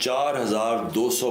4200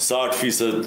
60%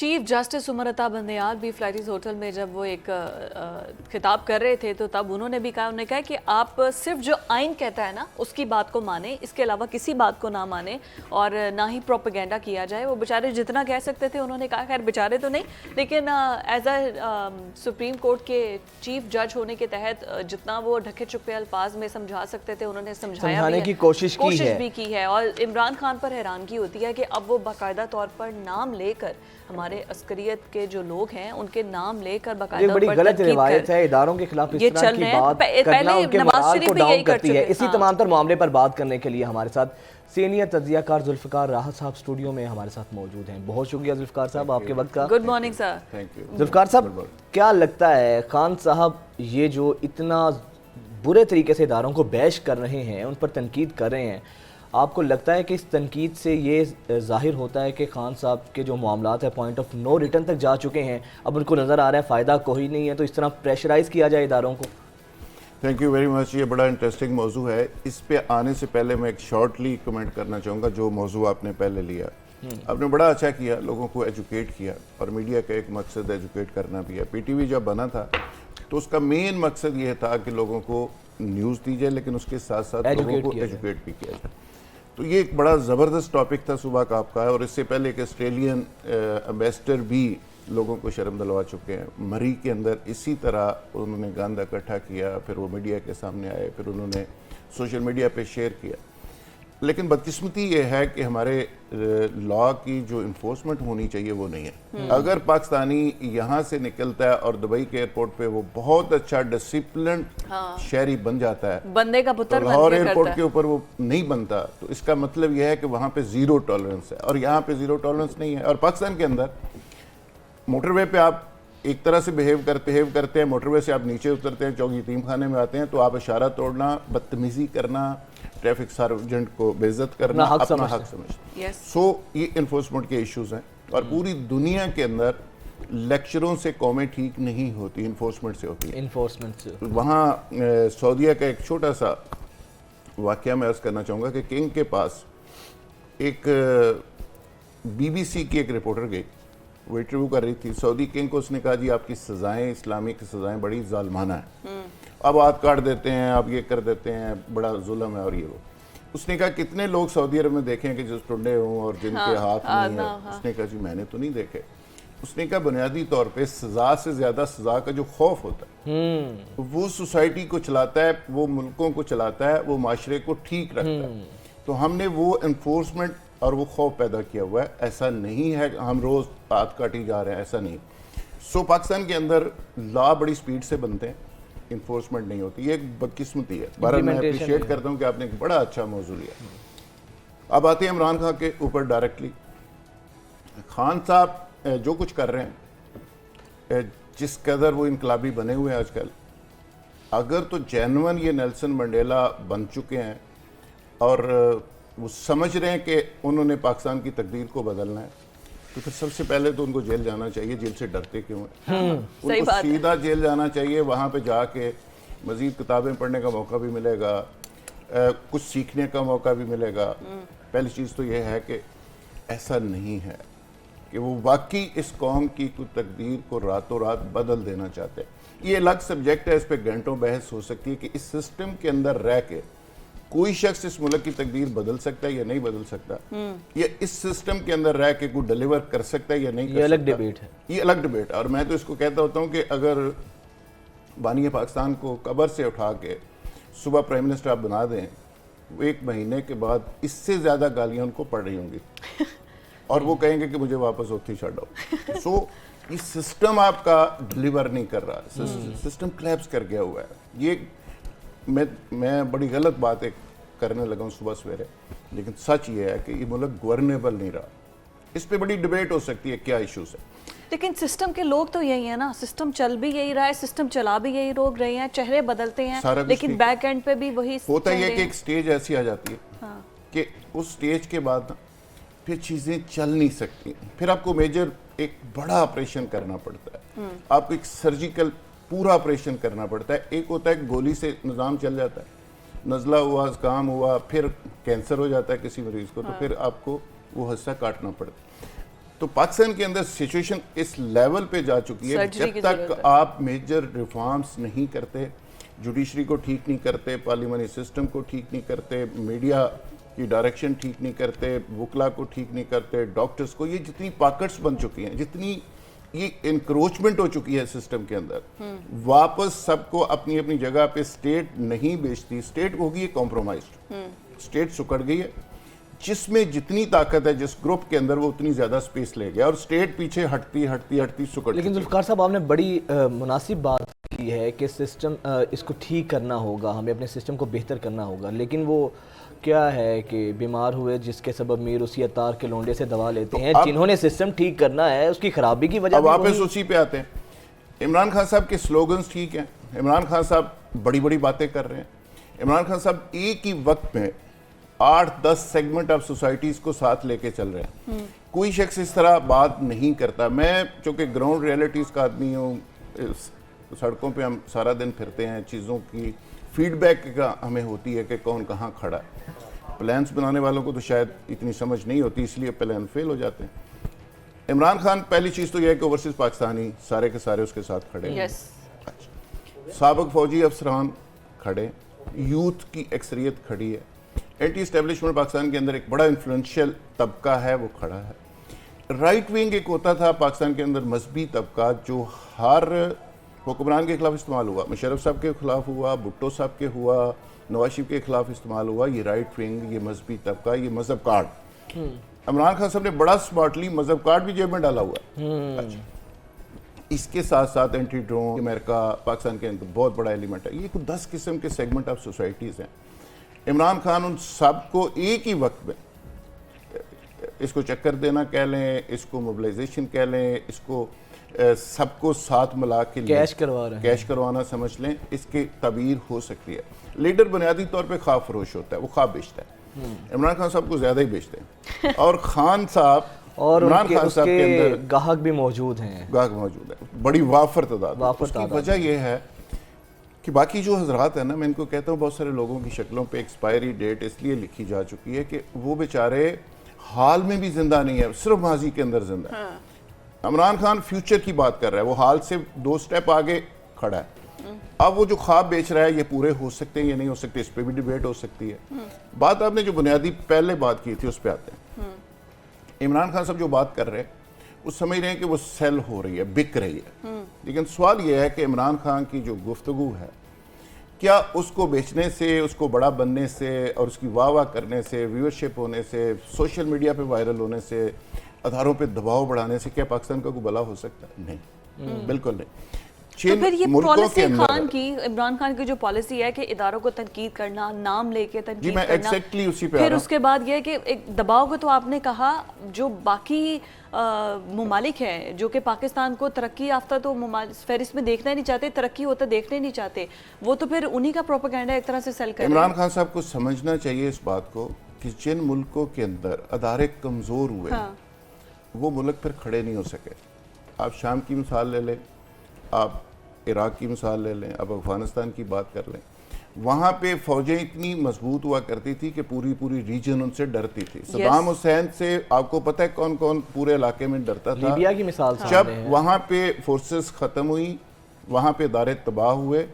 chief justice Umar Ata Bandial بھی فلائٹیز hotel میں جب وہ ایک خطاب کر رہے تھے تو تب انہوں نے بھی کہا، انہوں نے کہا کہ آپ صرف جو آئین کہتا ہے نا اس کی بات کو مانیں، اس کے علاوہ کسی بات کو نہ مانیں اور نہ ہی پروپیگنڈا کیا جائے۔ وہ بیچارے جتنا کہہ سکتے تھے انہوں نے کہا، خیر بیچارے تو نہیں لیکن ایز اے سپریم کورٹ کے چیف جج ہونے کے تحت جتنا وہ ڈھکے چھپے الفاظ میں سمجھا سکتے تھے انہوں نے سمجھانے کی کوشش بھی کی ہے۔ اور عمران خان پر حیرانگی ہوتی ہے کہ اب وہ باقاعدہ طور پر نام لے کر ہمارے عسکریت کے جو لوگ ہیں ان کے نام لے کر باقاعدہ یہ بڑی غلط روایت ہے، اداروں کے خلاف اس طرح کی بات کرنا ان کے مورال کو ڈاؤن کرتی ہے۔ اسی تمام تر معاملے پر بات کرنے کے لیے ہمارے ساتھ سینئر تجزیہ کار ذوالفقار راحت صاحب اسٹوڈیو میں ہمارے ساتھ موجود ہیں۔ بہت شکریہ ذوالفقار صاحب آپ کے وقت کا۔ Good morning sir. ذوالفقار صاحب کیا لگتا ہے خان صاحب یہ جو اتنا برے طریقے سے اداروں کو بیش کر رہے ہیں، ان پر تنقید کر رہے ہیں، آپ کو لگتا ہے کہ اس تنقید سے یہ ظاہر ہوتا ہے کہ خان صاحب کے جو معاملات ہیں پوائنٹ آف نو ریٹرن تک جا چکے ہیں، اب ان کو نظر آ رہا ہے فائدہ کوئی نہیں ہے، تو اس طرح پریشرائز کیا جائے اداروں کو؟ تھینک یو ویری مچ، یہ بڑا انٹرسٹنگ موضوع ہے۔ اس پہ آنے سے پہلے میں ایک شارٹلی کمنٹ کرنا چاہوں گا جو موضوع آپ نے پہلے لیا۔ آپ نے بڑا اچھا کیا، لوگوں کو ایجوکیٹ کیا، اور میڈیا کا ایک مقصد ایجوکیٹ کرنا بھی ہے۔ پی ٹی وی جب بنا تھا تو اس کا مین مقصد یہ تھا کہ لوگوں کو نیوز دی جائے لیکن اس کے ساتھ ساتھ لوگوں کو ایجوکیٹ بھی کیا جائے۔ تو یہ ایک بڑا زبردست ٹاپک تھا صبح کا آپ کا، اور اس سے پہلے ایک آسٹریلین امبیسڈر بھی لوگوں کو شرم دلوا چکے ہیں۔ مری کے اندر اسی طرح انہوں نے گند اکٹھا کیا، پھر وہ میڈیا کے سامنے آئے، پھر انہوں نے سوشل میڈیا پہ شیئر کیا۔ لیکن بدقسمتی یہ ہے کہ ہمارے لا کی جو انفورسمنٹ ہونی چاہیے وہ نہیں ہے۔ اگر پاکستانی یہاں سے نکلتا ہے اور دبئی کے ایئرپورٹ پہ وہ بہت اچھا ڈسپلنڈ شہری بن جاتا ہے، بندے کا پتر لاہور ایئرپورٹ کے اوپر وہ نہیں بنتا، تو اس کا مطلب یہ ہے کہ وہاں پہ زیرو ٹالرنس ہے، اور یہاں پہ زیرو ٹالرنس نہیں ہے۔ اور پاکستان کے اندر موٹر وے پہ آپ ایک طرح سے بہیو کرتے ہیں، موٹر وے سے آپ نیچے اترتے ہیں، چوک یتیم خانے میں آتے ہیں تو آپ اشارہ توڑنا، بدتمیزی کرنا، ٹریفک سارجنٹ کو بے عزت کرنا، اپنا حق سمجھنا۔ سو یہ انفورسمنٹ کے ایشوز ہیں، اور پوری دنیا کے اندر لیکچروں سے قومیں ٹھیک نہیں ہوتی، انفورسمنٹ سے ہوتی ہے۔ وہاں سعودیہ کا ایک چھوٹا سا واقعہ میں عرض کرنا چاہوں گا کہ کنگ کے پاس ایک بی بی سی کی ایک رپورٹر گئی، وہ انٹرویو کر رہی تھی سعودی کنگ کو۔ اس نے کہا جی آپ کی سزائیں، اسلامک سزائیں بڑی ظالمانہ ہیں، اب ہاتھ کاٹ دیتے ہیں، آپ یہ کر دیتے ہیں، بڑا ظلم ہے اور یہ وہ۔ اس نے کہا کتنے لوگ سعودی عرب میں دیکھیں کہ جس ٹنڈے ہوں اور جن کے ہاتھ نہیں ہیں؟ اس نے کہا جی میں نے تو نہیں دیکھے۔ اس نے کہا بنیادی طور پہ سزا سے زیادہ سزا کا جو خوف ہوتا ہے وہ سوسائٹی کو چلاتا ہے، وہ ملکوں کو چلاتا ہے، وہ معاشرے کو ٹھیک رکھتا ہے۔ تو ہم نے وہ انفورسمنٹ اور وہ خوف پیدا کیا ہوا ہے۔ ایسا نہیں ہے کہ ہم روز ہاتھ کاٹی جا رہے ہیں، ایسا نہیں۔ سو پاکستان کے اندر لا بڑی سپیڈ سے بنتے ہیں، انفورسمنٹ نہیں ہوتی، یہ ایک بدقسمتی ہے۔ بہرحال میں اپریشیٹ کرتا ہوں کہ آپ نے ایک بڑا اچھا موضوع لیا۔ اب آتے ہیں عمران خان کے اوپر ڈائریکٹلی۔ خان صاحب جو کچھ کر رہے ہیں، جس قدر وہ انقلابی بنے ہوئے ہیں آج کل، اگر تو جینون یہ نیلسن منڈیلا بن چکے ہیں اور وہ سمجھ رہے ہیں کہ انہوں نے پاکستان کی تقدیر کو بدلنا ہے، تو پھر سب سے پہلے تو ان کو جیل جانا چاہیے۔ جیل سے ڈرتے کیوں ہیں؟ ان کو سیدھا جیل جانا چاہیے، وہاں پہ جا کے مزید کتابیں پڑھنے کا موقع بھی ملے گا، کچھ سیکھنے کا موقع بھی ملے گا۔ پہلی چیز تو یہ ہے کہ ایسا نہیں ہے کہ وہ واقعی اس قوم کی کوئی تقدیر کو راتوں رات بدل دینا چاہتے ہیں۔ یہ الگ سبجیکٹ ہے، اس پہ گھنٹوں بحث ہو سکتی ہے کہ اس سسٹم کے اندر رہ کے کوئی شخص اس ملک کی تقدیر بدل سکتا ہے یا نہیں بدل سکتا، یا اس سسٹم کے اندر رہ کے کوئی ڈیلیور کر سکتا ہے یا نہیں کر سکتا۔ یہ الگ ڈیبیٹ ہے، یہ الگ ڈیبیٹ ہے۔ اور میں تو اس کو کہتا ہوتا ہوں کہ اگر بانی پاکستان کو قبر سے اٹھا کے صبح پرائم منسٹر آپ بنا دیں، وہ ایک مہینے کے بعد اس سے زیادہ گالیاں ان کو پڑ رہی ہوں گی، اور وہ کہیں گے کہ مجھے واپس اتھی چھڑ دو۔ سو یہ سسٹم آپ کا ڈیلیور نہیں کر رہا، سسٹم کلیپس کر گیا ہوا ہے۔ یہ میں بڑی غلط بات ایک کرنے لگا ہوں صبح سویرے، لیکن سچ یہ ہے کہ یہ ملک گورنیبل نہیں رہا۔ اس پہ بڑی ڈیبیٹ ہو سکتی ہے کیا ایشوز ہیں، لیکن سسٹم کے لوگ تو یہی ہیں نا، سسٹم چل بھی یہی رہا ہے، سسٹم چلا بھی یہی لوگ رہے ہیں، چہرے بدلتے ہیں لیکن بیک اینڈ پہ بھی وہی ہوتا ہے کہ ایک سٹیج ایسی آ جاتی ہے کہ اس سٹیج کے بعد پھر چیزیں چل نہیں سکتی، پھر آپ کو میجر ایک بڑا آپریشن کرنا پڑتا ہے، آپ کو ایک سرجیکل پورا آپریشن کرنا پڑتا ہے۔ ایک ہوتا ہے گولی سے نظام چل جاتا ہے، نزلہ ہوا، زکام ہوا، پھر کینسر ہو جاتا ہے کسی مریض کو، تو پھر آپ کو وہ حصہ کاٹنا پڑتا ہے۔ تو پاکستان کے اندر سچویشن اس لیول پہ جا چکی ہے سرجری کی جب ضرورت تک ہے. آپ میجر ریفارمز نہیں کرتے، جوڈیشری کو ٹھیک نہیں کرتے، پارلیمانی سسٹم کو ٹھیک نہیں کرتے، میڈیا کی ڈائریکشن ٹھیک نہیں کرتے، وکلا کو ٹھیک نہیں کرتے، ڈاکٹرز کو، یہ جتنی پاکٹس بن چکی ہیں، جتنی یہ انکروچمنٹ ہو چکی ہے سسٹم کے اندر، واپس سب کو اپنی اپنی جگہ پہ اسٹیٹ نہیں بیچتی. اسٹیٹ ہوگی کمپرومائزڈ، اسٹیٹ سکڑ گئی ہے. جس میں جتنی طاقت ہے جس گروپ کے اندر وہ اتنی زیادہ سپیس لے گیا، اور اسٹیٹ پیچھے ہٹتی سکڑ. لیکن ذوالفقار صاحب آپ نے بڑی مناسب بات کی ہے کہ سسٹم اس کو ٹھیک کرنا ہوگا، ہمیں اپنے سسٹم کو بہتر کرنا ہوگا. لیکن وہ کیا ہے کہ بیمار ہوئے جس کے سبب میر اسی عطار کے لونڈے سے دوا لیتے ہیں، جنہوں نے سسٹم ٹھیک کرنا ہے اس کی خرابی کی وجہ. اب واپس اسی پہ آتے ہیں. عمران خان صاحب کے سلوگنز ٹھیک ہیں، عمران خان صاحب بڑی بڑی باتیں کر رہے ہیں. عمران خان صاحب ایک ہی وقت میں 8-10 سیگمنٹ آف سوسائٹیز کو ساتھ لے کے چل رہے ہیں. کوئی شخص اس طرح بات نہیں کرتا. میں چونکہ گراؤنڈ ریئلٹیز کا آدمی ہوں، سڑکوں پہ ہم سارا دن پھرتے ہیں، چیزوں کی فیڈ بیک کا ہمیں ہوتی ہے کہ کون کہاں کھڑا ہے. پلانس بنانے والوں کو تو شاید اتنی سمجھ نہیں ہوتی، اس لیے پلان فیل ہو جاتے ہیں. عمران خان پہلی چیز تو یہ ہے کہ اوورسیز پاکستانی سارے کے سارے اس کے ساتھ کھڑے ہیں. سابق فوجی افسران کھڑے، یوتھ کی اکثریت کھڑی ہے، اینٹی اسٹیبلشمنٹ پاکستان کے اندر ایک بڑا انفلوئنشل طبقہ ہے وہ کھڑا ہے. رائٹ ونگ ایک ہوتا تھا پاکستان کے اندر مذہبی طبقہ جو ہر حکمران کے خلاف استعمال ہوا، مشرف صاحب کے خلاف ہوا، بھٹو صاحب کے ہوا، نواز شریف کے خلاف استعمال ہوا. یہ رائٹ ونگ، یہ مذہبی طبقہ، یہ مذہب کارڈ. عمران خان صاحب نے بڑا سمارٹلی مذہب کارڈ بھی جیب میں ڈالا ہوا ہے. اس کے ساتھ ساتھ اینٹی ڈرون، امریکہ پاکستان کے اندر بہت بڑا ایلیمنٹ ہے. یہ کچھ 10 قسم کے سیگمنٹ آف سوسائٹیز ہیں. عمران خان ان سب کو ایک ہی وقت میں، اس کو چکر دینا کہہ لیں، اس کو موبلائزیشن کہہ لیں، اس کو سب کو ساتھ ملا کے کیش کروا رہے ہیں، کیش کروانا سمجھ لیں، اس کی تعبیر ہو سکتی ہے. لیڈر بنیادی طور پہ خواب فروش ہوتا ہے، وہ خواب بیچتا ہے. عمران خان صاحب کو زیادہ ہی بیچتے ہیں. اور خان صاحب اور عمران خان صاحب کے اندر گاہک بھی موجود ہیں، گاہک موجود ہے، بڑی وافر تعداد. اس کی وجہ یہ ہے کہ باقی جو حضرات ہیں نا، میں ان کو کہتا ہوں بہت سارے لوگوں کی شکلوں پہ ایکسپائری ڈیٹ اس لیے لکھی جا چکی ہے کہ وہ بیچارے حال میں بھی زندہ نہیں ہے، صرف ماضی کے اندر زندہ ہے. عمران خان فیوچر کی بات کر رہا ہے، وہ حال سے 2 سٹیپ آگے کھڑا ہے. اب وہ جو خواب بیچ رہا ہے یہ پورے ہو سکتے ہیں یا نہیں ہو سکتے، اس پہ بھی ڈیبیٹ ہو سکتی ہے. بات آپ نے جو بنیادی پہلے بات کی تھی اس پہ آتے ہیں. عمران خان صاحب جو بات کر رہے ہیں وہ سمجھ رہے ہیں کہ وہ سیل ہو رہی ہے، بک رہی ہے. لیکن سوال یہ ہے کہ عمران خان کی جو گفتگو ہے، کیا اس کو بیچنے سے، اس کو بڑا بننے سے اور اس کی واہ واہ کرنے سے، ویورشپ ہونے سے، سوشل میڈیا پہ وائرل ہونے سے، اداروں پہ دباؤ بڑھانے سے کیا پاکستان کا کوئی بھلا ہو سکتا ہے؟ نہیں، بالکل نہیں. تو پھر یہ پالیسی خان کی، عمران خان کی جو پالیسی ہے کہ اداروں کو تنقید کرنا، نام لے کے تنقید کرنا، پھر اس کے بعد یہ ہے کہ ایک دباؤ کو، تو آپ نے کہا جو باقی ممالک ہیں جو کہ پاکستان کو ترقی یافتہ تو فہرست میں دیکھنا ہی نہیں چاہتے، ترقی ہوتا دیکھنا ہی نہیں چاہتے، وہ تو پھر انہی کا پروپیگنڈا ایک طرح سے سیل کر رہے ہیں. عمران خان صاحب کو سمجھنا چاہیے اس بات کو کہ جن ملکوں کے اندر ادارے کمزور ہوئے وہ ملک پھر کھڑے نہیں ہو سکے. آپ شام کی مثال لے لیں، آپ عراق کی مثال لے لیں، آپ افغانستان کی بات کر لیں. وہاں پہ فوجیں اتنی مضبوط ہوا کرتی تھی کہ پوری ریجن ان سے ڈرتی تھی. صدام حسین سے آپ کو پتہ ہے کون کون پورے علاقے میں ڈرتا تھا. لیبیا کی مثال جب وہاں پہ فورسز ختم ہوئی، وہاں پہ ادارے تباہ ہوئے،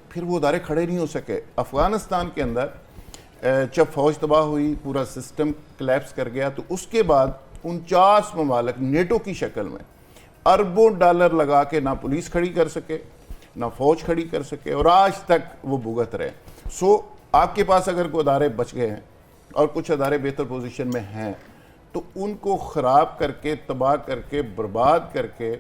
پھر وہ ادارے کھڑے نہیں ہو سکے. افغانستان کے اندر جب فوج تباہ ہوئی، پورا سسٹم کلیپس کر گیا، تو اس کے بعد 49 ممالک نیٹو کی شکل میں اربوں ڈالر لگا کے نہ پولیس کھڑی کر سکے، نہ فوج کھڑی کر سکے، اور آج تک وہ بھگت رہے. سو آپ کے پاس اگر کوئی ادارے بچ گئے ہیں اور کچھ ادارے بہتر پوزیشن میں ہیں تو ان کو خراب کر کے، تباہ کر کے، برباد کر کے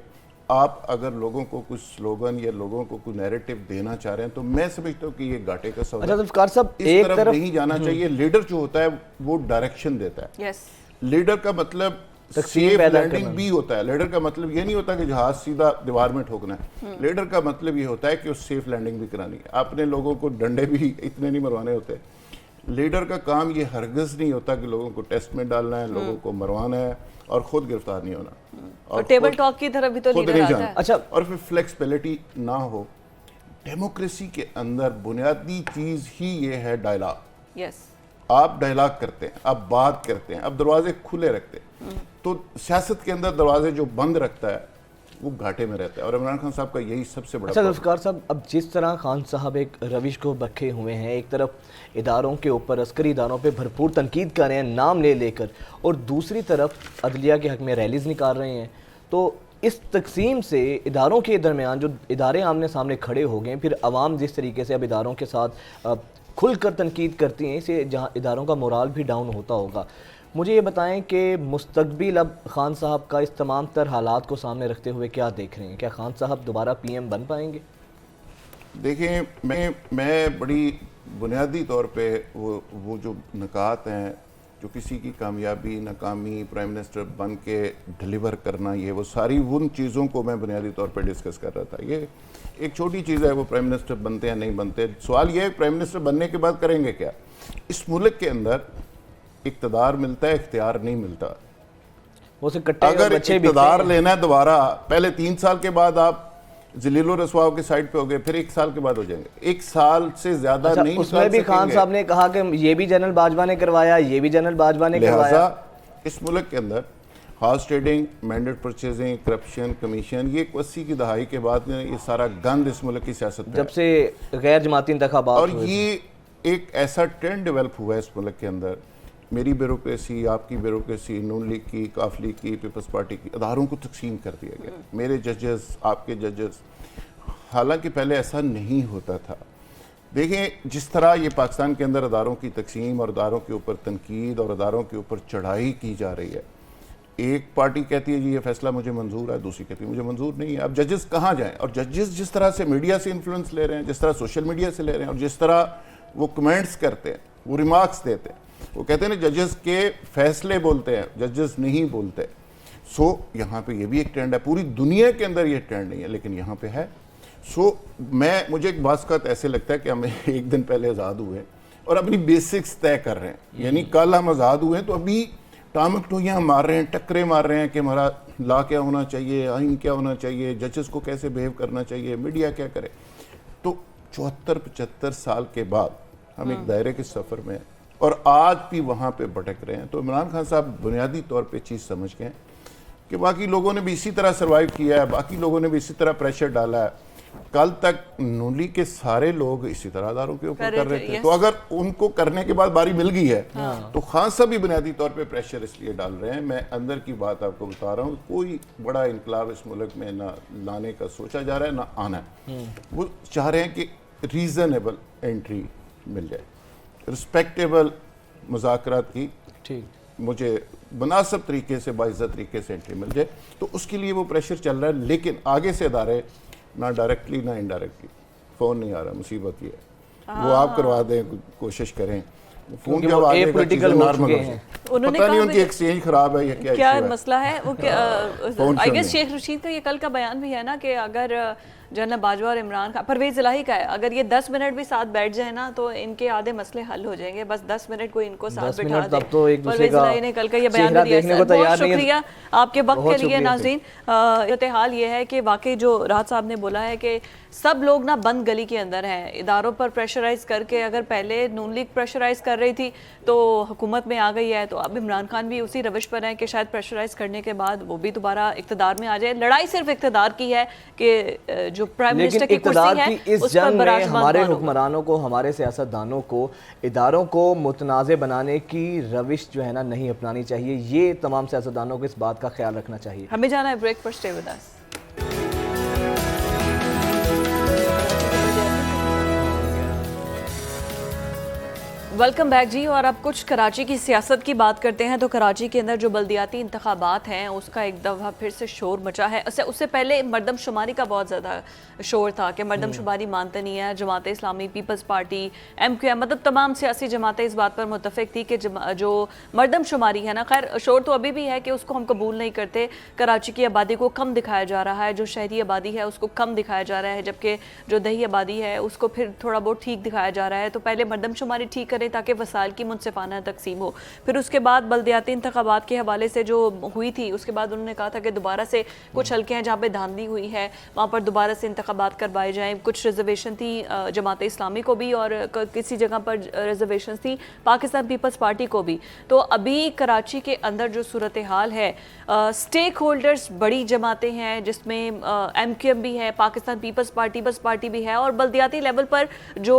آپ اگر لوگوں کو کچھ سلوگن یا لوگوں کو کوئی نیریٹو دینا چاہ رہے ہیں تو میں سمجھتا ہوں کہ یہ گھاٹے کا سودا ہے. اس طرف نہیں جانا چاہیے. لیڈر جو ہوتا ہے وہ ڈائریکشن دیتا ہے. لیڈر کا مطلب سیف لینڈنگ بھی ہوتا ہے. لیڈر کا مطلب یہ نہیں ہوتا کہ جہاز سیدھا دیوار میں ٹھوکنا ہے. لیڈر کا مطلب یہ ہوتا ہے کہ اس سیف لینڈنگ بھی کرانی ہے. اپنے لوگوں کو ڈنڈے بھی اتنے نہیں مروانے ہوتے. لیڈر کا کام یہ ہرگز نہیں ہوتا کہ لوگوں کو ٹیسٹ میں ڈالنا ہے، لوگوں کو مروانا ہے اور خود گرفتار نہیں ہونا. اور ٹیبل ٹاک کی طرف بھی تو لیڈر آتا ہے. اچھا، اور پھر فلیکسبلٹی نہ ہو. ڈیموکریسی کے اندر بنیادی چیز ہی یہ ہے ڈائلاگ. آپ ڈائلاگ کرتے ہیں، آپ بات کرتے ہیں، آپ دروازے کھلے رکھتے ہیں. تو سیاست کے اندر دروازے جو بند رکھتا ہے وہ گھاٹے میں رہتا ہے، اور عمران خان صاحب کا یہی سب سے بڑا اچھا ذوالفقار صاحب، اب جس طرح خان صاحب ایک روش کو رکھے ہوئے ہیں، ایک طرف اداروں کے اوپر، عسکری اداروں پہ بھرپور تنقید کر رہے ہیں نام لے لے کر، اور دوسری طرف عدلیہ کے حق میں ریلیز نکال رہے ہیں، تو اس تقسیم سے اداروں کے درمیان جو ادارے آمنے سامنے کھڑے ہو گئے، پھر عوام جس طریقے سے اب اداروں کے ساتھ کھل کر تنقید کرتی ہیں، اسے جہاں اداروں کا مورال بھی ڈاؤن ہوتا ہوگا. مجھے یہ بتائیں کہ مستقبل اب خان صاحب کا اس تمام تر حالات کو سامنے رکھتے ہوئے کیا دیکھ رہے ہیں؟ کیا خان صاحب دوبارہ پی ایم بن پائیں گے؟ دیکھیں، میں بڑی بنیادی طور پہ وہ جو نکات ہیں جو کسی کی کامیابی ناکامی پرائم منسٹر بن کے ڈلیور کرنا، یہ وہ ساری ان چیزوں کو میں بنیادی طور پہ ڈسکس کر رہا تھا. یہ ایک چھوٹی چیز ہے وہ پرائم منسٹر بنتے ہیں نہیں بنتے. سوال یہ ہے پرائم منسٹر بننے کے بعد کریں گے کیا. اس ملک کے اندر اقتدار ملتا ہے، اختیار نہیں ملتا. اگر اقتدار لینا ہے دوبارہ، پہلے 3 سال کے بعد آپ ذلیل و رسواؤ کے سائڈ پہ ہو گئے، پھر 1 سال کے بعد ہو جائیں گے. 1 سال سے زیادہ نہیں. اس میں بھی خان صاحب نے کہا کہ یہ بھی جنرل باجوہ نے کروایا، یہ بھی جنرل باجوہ نے کروایا. لہٰذا اس ملک کے اندر horse trading, mandate purchasing, corruption, commission, یہ 80 کی دہائی کے بعد میں یہ سارا گند اس ملک کی سیاست میں جب سے غیر جماعتی انتخابات اور یہ ایک ایسا ٹرینڈ ڈیولپ ہوا ہے اس ملک کے اندر. میری بیوروکریسی، آپ کی بیوروکریسی، نون لیگ کی، کاف لیگ کی، پیپلز پارٹی کی، اداروں کو تقسیم کر دیا گیا. میرے ججز، آپ کے ججز، حالانکہ پہلے ایسا نہیں ہوتا تھا. دیکھیں جس طرح یہ پاکستان کے اندر اداروں کی تقسیم اور اداروں کے اوپر تنقید اور اداروں کے اوپر چڑھائی کی جا رہی ہے. ایک پارٹی کہتی ہے جی یہ فیصلہ مجھے منظور ہے، دوسری کہتی ہے مجھے منظور نہیں ہے. اب ججز کہاں جائیں؟ اور ججز جس طرح سے میڈیا سے انفلوئنس لے رہے ہیں، جس طرح سوشل میڈیا سے لے رہے ہیں، اور جس طرح وہ کمنٹس کرتے ہیں، وہ ریمارکس دیتے ہیں، وہ کہتے ہیں نا ججز کے فیصلے بولتے ہیں، ججز نہیں بولتے. سو یہاں پہ یہ بھی ایک ٹرینڈ ہے. پوری دنیا کے اندر یہ ٹرینڈ نہیں ہے لیکن یہاں پہ ہے. سو مجھے ایک بعض اوقات ایسے لگتا ہے کہ ہم 1 دن پہلے آزاد ہوئے اور اپنی بیسکس طے کر رہے ہیں. یعنی کل ہم آزاد ہوئے تو ابھی ٹامک ٹوئیاں مار رہے ہیں، ٹکرے مار رہے ہیں کہ ہمارا لا کیا ہونا چاہیے، آئین کیا ہونا چاہیے، ججز کو کیسے بیہیو کرنا چاہیے، میڈیا کیا کرے. تو 74-75 سال کے بعد ہم ایک دائرے کے سفر میں اور آج بھی وہاں پہ بھٹک رہے ہیں. تو عمران خان صاحب بنیادی طور پہ چیز سمجھ گئے کہ باقی لوگوں نے بھی اسی طرح سروائیو کیا ہے، باقی لوگوں نے بھی اسی طرح پریشر ڈالا ہے. کل تک نون لیگ کے سارے لوگ اسی طرح اداروں کے اوپر کر رہے تھے. تو اگر ان کو کرنے کے بعد باری مل گئی ہے تو خان صاحب بھی بنیادی طور پہ پریشر اس لیے ڈال رہے ہیں. میں اندر کی بات آپ کو بتا رہا ہوں، کوئی بڑا انقلاب اس ملک میں نہ لانے کا سوچا جا رہا ہے نہ آنا ہے. وہ چاہ رہے ہیں کہ ریزنیبل انٹری مل جائے، رسپیکٹیبل مذاکرات کی مجھے مناسب طریقے سے باعزت طریقے سے انٹری مل جائے. تو اس کے لیے وہ پریشر چل رہا ہے. لیکن آگے سے ادارے نہ ڈائریکٹلی نہ انڈائریکٹلی، فون نہیں آ رہا، مصیبت یہ ہے. وہ آپ کروا دیں، کوشش کریں. فون جب آگے کا چیزیں نارمل ہو جائیں. پتہ نہیں ان کی ایکسچینج خراب ہے یا کیا مسئلہ ہے. آئی گیس شیخ رشید کا یہ کل کا بیان بھی ہے نا کہ اگر جنرل باجوہ اور عمران خان، پرویز الہی کا ہے، اگر یہ 10 منٹ بھی ساتھ بیٹھ جائیں نا تو ان کے آدھے مسئلے حل ہو جائیں گے. بس 10 منٹ کوئی ان کو ساتھ بٹھا دے. پرویز الہی نے کل کا یہ بیان بھی دیا. بہت شکریہ آپ کے وقت کے لیے. ناظرین، اتحال یہ ہے کہ واقعی جو راحت صاحب نے بولا ہے کہ سب لوگ نا بند گلی کے اندر ہیں، اداروں پر پریشرائز کر کے. اگر پہلے نون لیگ پریشرائز کر رہی تھی تو حکومت میں آ گئی ہے، تو اب عمران خان بھی اسی روش پر ہیں کہ شاید پریشرائز کرنے کے بعد وہ بھی دوبارہ اقتدار میں آ جائے. لڑائی صرف اقتدار کی ہے کہ جو پرائم منسٹر کی کرسی ہے اس جنگ میں ہمارے حکمرانوں کو، ہمارے سیاستدانوں کو اداروں کو متنازع بنانے کی روش جو ہے نا نہیں اپنانی چاہیے. یہ تمام سیاستدانوں کو اس بات کا خیال رکھنا چاہیے. ہمیں جانا ہے بریک پر. Stay with us. Welcome back جی. اور اب کچھ کراچی کی سیاست کی بات کرتے ہیں. تو کراچی کے اندر جو بلدیاتی انتخابات ہیں اس کا ایک دفعہ پھر سے شور مچا ہے. اس سے پہلے مردم شماری کا بہت زیادہ شور تھا کہ مردم شماری مانتے نہیں ہے. Jamaat Islami, Peoples party, MQM، مطلب تمام سیاسی جماعتیں اس بات پر متفق تھی کہ جو مردم شماری ہے نا، خیر شور تو ابھی بھی ہے کہ اس کو ہم قبول نہیں کرتے. کراچی کی آبادی کو کم دکھایا جا رہا ہے، جو شہری آبادی ہے اس کو کم دکھایا جا رہا ہے، جبکہ جو دیہی آبادی ہے اس کو پھر تھوڑا بہت ٹھیک دکھایا جا رہا ہے. تو پہلے مردم شماری ٹھیک کریں بانٹیں تاکہ وسائل کی منصفانہ تقسیم ہو. پھر اس کے بعد بلدیاتی انتخابات کے حوالے سے جو ہوئی تھی اس کے بعد انہوں نے کہا تھا کہ دوبارہ سے کچھ حلقے ہیں جہاں پہ دھاندلی ہوئی ہے وہاں پر دوبارہ سے انتخابات کروائے جائیں. کچھ ریزرویشن تھی جماعت اسلامی کو بھی اور کسی جگہ پر ریزرویشن تھی پاکستان پیپلز پارٹی کو بھی. تو ابھی کراچی کے اندر جو صورتحال ہے سٹیک ہولڈرز بڑی جماعتیں ہیں جس میں ایم کیو ایم بھی ہے, پاکستان پیپلز پارٹی بھی ہے, اور بلدیاتی لیول پر جو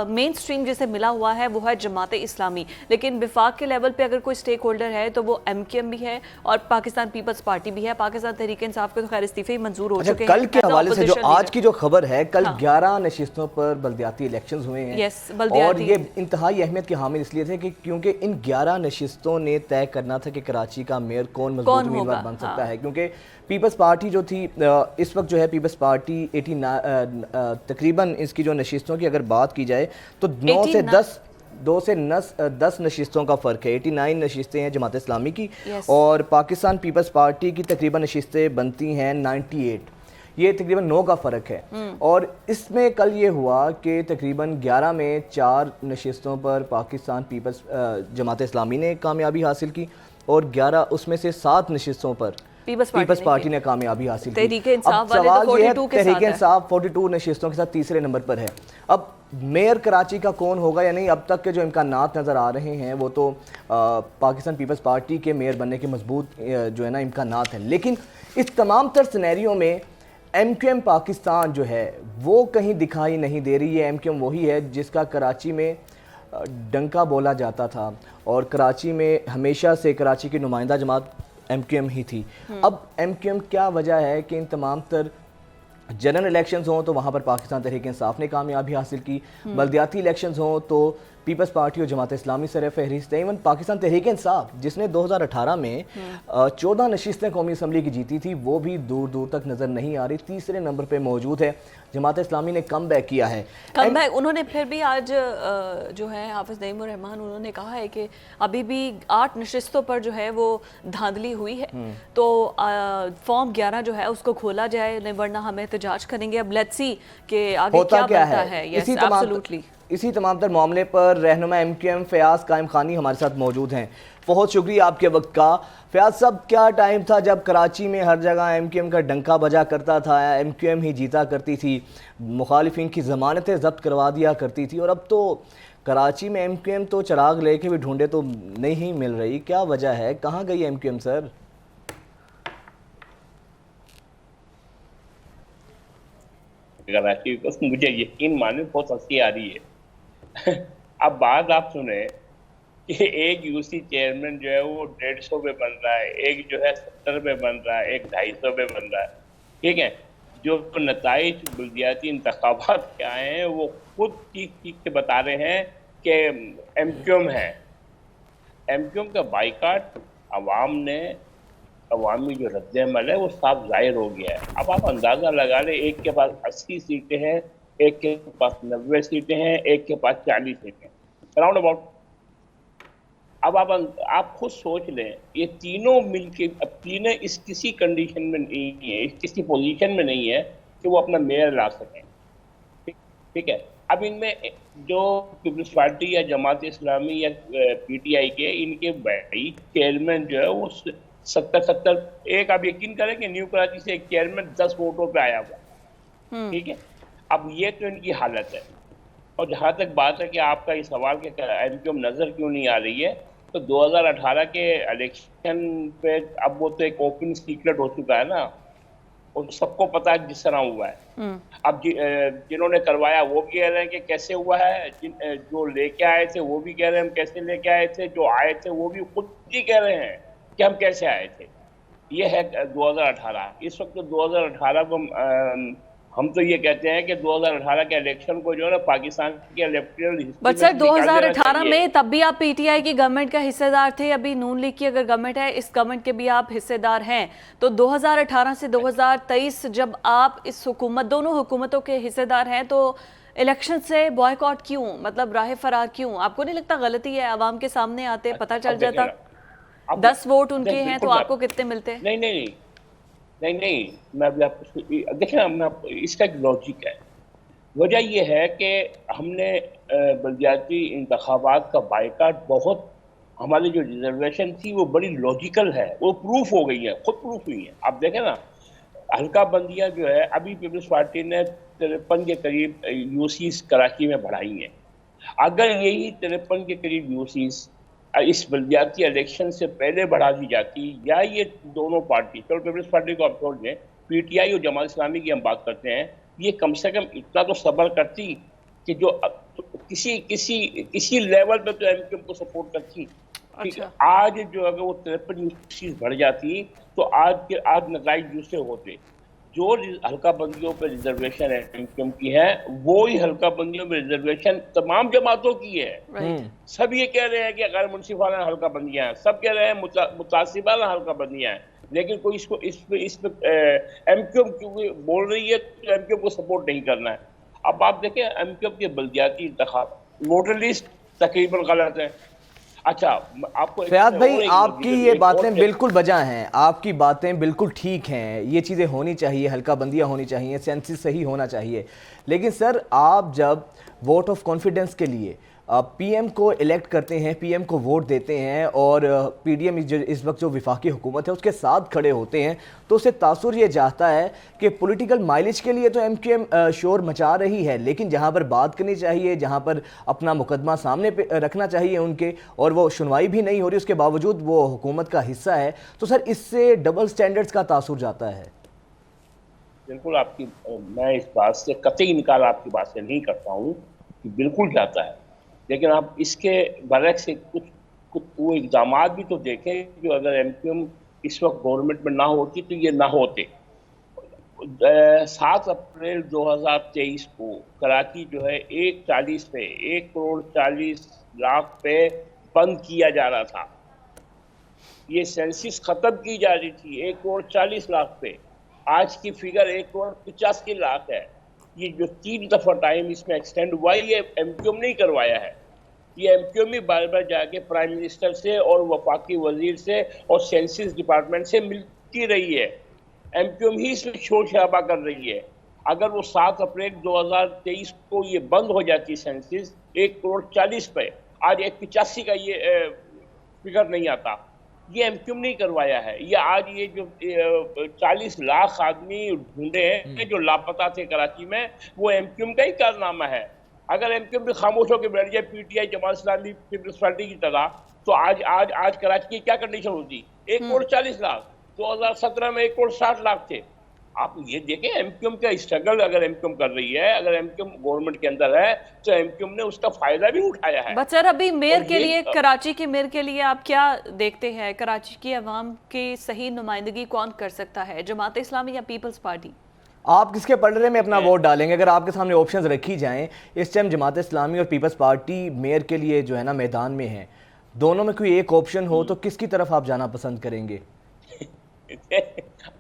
مین سٹریم جسے ملا ہوا ہے وہ ہے جماعت اسلامی. لیکن وفاق کے لیول پہ اگر کوئی سٹیک ہولڈر ہے تو وہ ایم کیو ایم بھی ہے اور پاکستان پیپلز پارٹی بھی ہے. پاکستان تحریک انصاف کے تو خیر استعفے منظور ہو چکے ہیں. کل کے حوالے سے جو آج کی جو خبر ہے, کل 11 نشستوں پر بلدیاتی الیکشنز ہوئے ہیں اور یہ انتہائی اہمیت کے حامل اس لیے تھے کہ کیونکہ ان 11 نشستوں نے طے کرنا تھا کہ کراچی کا میئر کون مضبوط امیدوار بن سکتا ہے. کیونکہ پیپلز پارٹی جو تھی اس وقت جو ہے پیپلز پارٹی تقریباً اس کی جو نشستوں کی اگر بات کی جائے تو 2 سے 10 نشستوں کا فرق ہے. 89 نشستیں ہیں جماعت اسلامی کی اور پاکستان پیپلز پارٹی کی تقریباً نشستیں بنتی ہیں 98. یہ تقریباً 9 کا فرق ہے. اور اس میں کل یہ ہوا کہ تقریباً 11 میں 4 نشستوں پر پاکستان پیپلز جماعت اسلامی نے کامیابی حاصل کی اور 11 اس میں سے 7 نشستوں پر پیپلز پارٹی نے کامیابی حاصل کی. تحریک انصاف والے تو 42 کے ساتھ تحریک انصاف 42 نشستوں کے ساتھ تیسرے نمبر پر ہے. اب میئر کراچی کا کون ہوگا یا نہیں, اب تک کے جو امکانات نظر آ رہے ہیں وہ تو پاکستان پیپلز پارٹی کے میئر بننے کے مضبوط جو ہے نا امکانات ہیں. لیکن اس تمام تر سینیریو میں ایم کیو ایم پاکستان جو ہے وہ کہیں دکھائی نہیں دے رہی ہے. ایم کیو ایم وہی ہے جس کا کراچی میں ڈنکا بولا جاتا تھا اور کراچی میں ہمیشہ سے کراچی کی نمائندہ جماعت ایم کیو ایم ہی تھی. اب ایم کیو ایم کیا وجہ ہے کہ ان تمام تر جنرل الیکشنز ہوں تو وہاں پر پاکستان تحریک انصاف نے کامیابی حاصل کی, بلدیاتی الیکشنز ہوں تو پیپلز پارٹی اور جماعت اسلامی سر فہرست ہے. ایون پاکستان تحریک انصاف جس نے 2018 میں 14 نشستیں قومی اسمبلی کی جیتی تھی وہ بھی دور دور تک نظر نہیں آ رہی, تیسرے نمبر پہ موجود ہے. جماعت اسلامی نے کم بیک کیا ہے. کم بیک انہوں نے پھر بھی آج جو ہے حافظ نعیم الرحمان انہوں نے کہا ہے کہ ابھی بھی 8 نشستوں پر جو ہے وہ دھاندلی ہوئی ہے تو فارم 11 جو ہے اس کو کھولا جائے ورنہ ہم احتجاج کریں گے. اب لیٹس سی کہ آگے کیا بنتا ہے. اسی تمام تر معاملے پر رہنما ایم کیو ایم فیاض قائم خانی ہمارے ساتھ موجود ہیں. بہت شکریہ آپ کے وقت کا. فیاض صاحب, کیا ٹائم تھا جب کراچی میں ہر جگہ ایم کیو ایم کا ڈنکا بجا کرتا تھا, ایم کیو ایم ہی جیتا کرتی تھی, مخالفین کی ضمانتیں ضبط کروا دیا کرتی تھی, اور اب تو کراچی میں ایم کیو ایم تو چراغ لے کے بھی ڈھونڈے تو نہیں مل رہی. کیا وجہ ہے, کہاں گئی ایم کیو ایم سر؟ کراچی کو مجھے یقین مانے بہت ہنسی آ رہی ہے. اب بات آپ سنیں کہ ایک یو سی چیئرمین جو ہے وہ 150 پہ بن رہا ہے, ایک جو ہے 70 پہ بن رہا ہے, ایک 250 پہ بن رہا ہے. ٹھیک ہے, جو نتائج بلدیاتی انتخابات کے آئے ہیں وہ خود چیخ کے بتا رہے ہیں کہ ایم کیو ایم ہے. ایم کیو ایم کا بائیکاٹ عوامی جو رد عمل ہے وہ صاف ظاہر ہو گیا ہے. اب آپ اندازہ لگا لیں, ایک کے پاس 80 سیٹیں ہیں, ایک کے پاس 90 سیٹیں ہیں, ایک کے پاس 40 سیٹیں راؤنڈ اباؤٹ. اب آپ خود سوچ لیں, یہ تینوں مل کے اب تینوں کسی کنڈیشن میں نہیں ہے, کسی پوزیشن میں نہیں ہے کہ وہ اپنا میئر لا سکیں. ٹھیک ہے, اب ان میں جو پیپلز پارٹی یا جماعت اسلامی یا پی ٹی آئی کے ان کے بڑی چیئرمین جو ہے وہ 70 ایک آپ یقین کریں کہ نیو کراچی سے ایک چیئرمین 10 ووٹوں پہ آیا ہوا. ٹھیک ہے, اب یہ تو ان کی حالت ہے. اور جہاں تک بات ہے کہ آپ کا یہ سوال کہ ایم کیو ایم نظر کیوں نہیں آ رہی ہے, تو 2018 کے الیکشن پہ اب وہ تو ایک اوپن سیکرٹ ہو چکا ہے نا, اور سب کو پتا ہے جس طرح ہوا ہے. اب جنہوں نے کروایا وہ بھی کہہ رہے ہیں کہ کیسے ہوا ہے, جو لے کے آئے تھے وہ بھی کہہ رہے ہیں ہم کیسے لے کے آئے تھے, جو آئے تھے وہ بھی خود ہی کہہ رہے ہیں کہ ہم کیسے آئے تھے. یہ ہے 2018. اس وقت 2018 کو ہم تو یہ کہتے ہیں کہ 2018 کے الیکشن کو جو ہے نا پاکستان کے الیکٹرل بٹ سر 2018 میں تب بھی آپ پی ٹی آئی کی گورنمنٹ کا حصے دار تھے, ابھی نون لیگ کی اگر گورنمنٹ ہے اس گورنمنٹ کے بھی آپ حصے دار ہیں, تو 2018 سے 2023 جب آپ اس حکومت دونوں حکومتوں کے حصے دار ہیں تو الیکشن سے بوائیکاٹ کیوں, مطلب راہ فرار کیوں؟ آپ کو نہیں لگتا غلطی ہے, عوام کے سامنے آتے پتہ چل جاتا 10 ووٹ ان کے ہیں تو آپ کو کتنے ملتے؟ نہیں, میں ابھی آپ کو دیکھیں, اس کا ایک لاجک ہے. وجہ یہ ہے کہ ہم نے بلدیاتی انتخابات کا بائیکاٹ بہت، ہماری جو ریزرویشن تھی وہ بڑی لاجیکل ہے، وہ پروف ہو گئی ہے، خود پروف ہوئی ہے. آپ دیکھیں نا حلقہ بندیاں جو ہے ابھی پیپلز پارٹی نے 53 کے قریب یو سیز کراچی میں بڑھائی ہیں. اگر یہی 53 کے قریب یو سیز اس بلدیاتی الیکشن سے پہلے بڑھا دی جاتی، یا یہ دونوں پارٹی، چلو پیپلز پارٹی کو آپ چھوڑ دیں، پی ٹی آئی اور جماعت اسلامی کی ہم بات کرتے ہیں، یہ کم سے کم اتنا تو صبر کرتی کہ جو کسی لیول پہ تو ایم کیو ایم کو سپورٹ کرتی. آج جو اگر وہ 53 یونیورسٹیز بڑھ جاتی تو آج نتائج دوسرے ہوتے. جو حلقہ بندیوں پہ ریزرویشن ہے ایم کیو ایم کی ہے، وہی حلقہ بندیوں پہ ریزرویشن تمام جماعتوں کی ہے. سب یہ کہہ رہے ہیں کہ غیر منصفانہ حلقہ بندیاں ہیں، سب کہہ رہے ہیں متعصبانہ حلقہ بندیاں ہیں، لیکن کوئی اس پہ ایم کیو ایم کیونکہ بول رہی ہے تو ایم کیو ایم کو سپورٹ نہیں کرنا ہے. اب آپ دیکھیں ایم کیو ایم کے بلدیاتی انتخاب ووٹر لسٹ تقریباً غلط ہے. اچھا آپ کو فیاض بھائی آپ کی یہ باتیں بالکل بجا ہیں، آپ کی باتیں بالکل ٹھیک ہیں، یہ چیزیں ہونی چاہیے، حلقہ بندیاں ہونی چاہیے، سینسس صحیح ہونا چاہیے. لیکن سر آپ جب ووٹ آف کانفیڈنس کے لیے پی ایم کو الیکٹ کرتے ہیں، پی ایم کو ووٹ دیتے ہیں اور پی ڈی ایم اس وقت جو وفاقی حکومت ہے اس کے ساتھ کھڑے ہوتے ہیں، تو اسے تاثر یہ جاتا ہے کہ پولیٹیکل مائلیج کے لیے تو ایم کیو ایم شور مچا رہی ہے، لیکن جہاں پر بات کرنی چاہیے، جہاں پر اپنا مقدمہ سامنے پہ رکھنا چاہیے ان کے، اور وہ سنوائی بھی نہیں ہو رہی، اس کے باوجود وہ حکومت کا حصہ ہے، تو سر اس سے ڈبل سٹینڈرڈز کا تاثر جاتا ہے. بالکل آپ کی، میں اس بات سے قطعی انکار آپ کی بات سے نہیں کرتا ہوں کہ بالکل جاتا ہے، لیکن آپ اس کے برعکس کچھ وہ اقدامات بھی تو دیکھیں جو اگر ایم کیو ایم اس وقت گورنمنٹ میں نہ ہوتی تو یہ نہ ہوتے. 7 اپریل 2023 کو کراچی جو ہے 1:40 پہ 1,40,00,000 پہ بند کیا جا رہا تھا. یہ سینسس ختم کی جا رہی تھی 1,40,00,000 پہ. آج کی فگر 1,85,00,000 ہے. یہ جو 3 دفعہ ٹائم اس میں ایکسٹینڈ ہوا ہے، یہ ایم کیو ایم نہیں کروایا ہے، یہ ایم کیو ایم ہی بار بار جا کے پرائم منسٹر سے اور وفاقی وزیر سے اور سینسس ڈپارٹمنٹ سے ملتی رہی ہے. ایم کیو ایم ہی اس میں شور شرابہ کر رہی ہے. اگر وہ 7 اپریل 2023 کو یہ بند ہو جاتی سینسس 1,40,00,000 پہ، آج 1,85,000 کا یہ فگر نہیں آتا. یہ ایم کیو ایم نہیں کروایا ہے. یہ آج یہ جو 40 لاکھ آدمی ڈھونڈے ہیں جو لاپتہ تھے کراچی میں، وہ ایم کیو ایم کا ہی کارنامہ ہے. اگر ایم کیو ایم بھی خاموش ہو کے بیٹھ جائے P T I Jamaat Islami Peoples party کی طرح، تو آج کراچی کی کیا کنڈیشن ہوتی؟ 1,40,00,000. 2017 میں 1,60,00,000 تھے. آپ یہ دیکھیں ایم کیو ایم کا اسٹرگل، اگر ایم کیو ایم کر رہی ہے، اگر ایم کیو ایم گورنمنٹ کے اندر ہے تو ایم کیو ایم نے اس کا فائدہ بھی اٹھایا ہے. بٹ سر ابھی میئر کے لیے، کراچی کے میئر کے لیے آپ کیا دیکھتے ہیں؟ کراچی کی عوام کی صحیح نمائندگی کون کر سکتا ہے، جماعت اسلامی یا پیپلز پارٹی؟ آپ کس کے پلڑے میں اپنا ووٹ ڈالیں گے؟ اگر آپ کے سامنے آپشنز رکھی جائیں اس ٹائم، جماعت اسلامی اور پیپلز پارٹی میئر کے لیے جو ہے نا میدان میں ہیں، دونوں میں کوئی ایک آپشن ہو تو کس کی طرف آپ جانا پسند کریں گے؟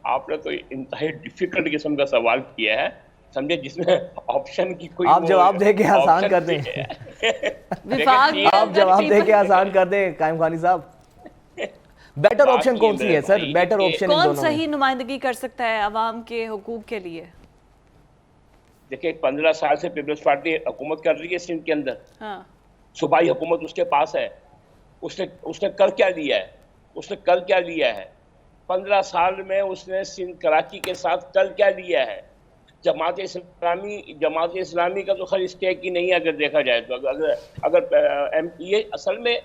آپ نے تو انتہائی ڈیفیکلٹ قسم کا سوال کیا ہے، سمجھے، جس میں آپشن کی کوئی، آپ جواب دے کے آسان کر دیں. آپ جواب دے کے آسان کر دیں قائم خانی صاحب. بیٹر آپشن کون سی ہے سر؟ بیٹر آپشن کون صحیح نمائندگی کر سکتا ہے عوام کے حقوق کے لیے؟ دیکھیں 15 سال سے پیپلز پارٹی حکومت کر رہی ہے سندھ کے اندر. صوبائی حکومت اس کے پاس ہے. اس نے کر کیا لیا ہے؟ 15 سال میں اس نے سندھ کراچی کے ساتھ کل کیا لیا ہے؟ جماعت اسلامی کا تو خیر اسٹیک ہی نہیں ہے اگر دیکھا جائے تو. اگر یہ اصل میں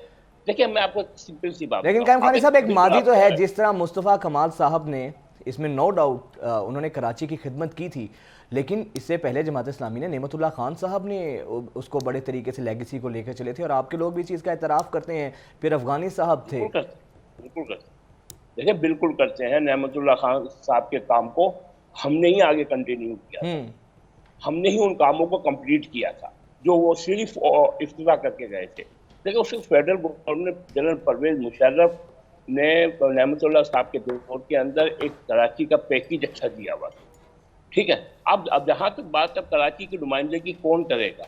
دیکھیں، میں آپ کو سمپل سی بات، لیکن قائم خانی صاحب ایک ماضی تو ہے، جس طرح مصطفیٰ کمال صاحب نے، اس میں نو ڈاؤٹ انہوں نے کراچی کی خدمت کی تھی، لیکن اس سے پہلے جماعت اسلامی نے نعمت اللہ خان صاحب نے اس کو بڑے طریقے سے لیگیسی کو لے کر چلے تھے، اور آپ کے لوگ بھی اس چیز کا اعتراف کرتے ہیں. پھر افغانی صاحب تھے. دیکھیں بالکل کرتے ہیں. نعمت اللہ خان صاحب کے کام کو ہم نے ہی آگے کنٹینیو کیا تھا، ہم نے ہی ان کاموں کو کمپلیٹ کیا تھا جو وہ صرف افتتاح کر کے گئے تھے. لیکن اس federal government general Pervez Musharraf نے نعمت اللہ صاحب کے دور کے اندر ایک کراچی کا پیکیج اچھا دیا ہوا تھا. ٹھیک ہے، اب جہاں تک بات ہے کراچی کی نمائندگی کون کرے گا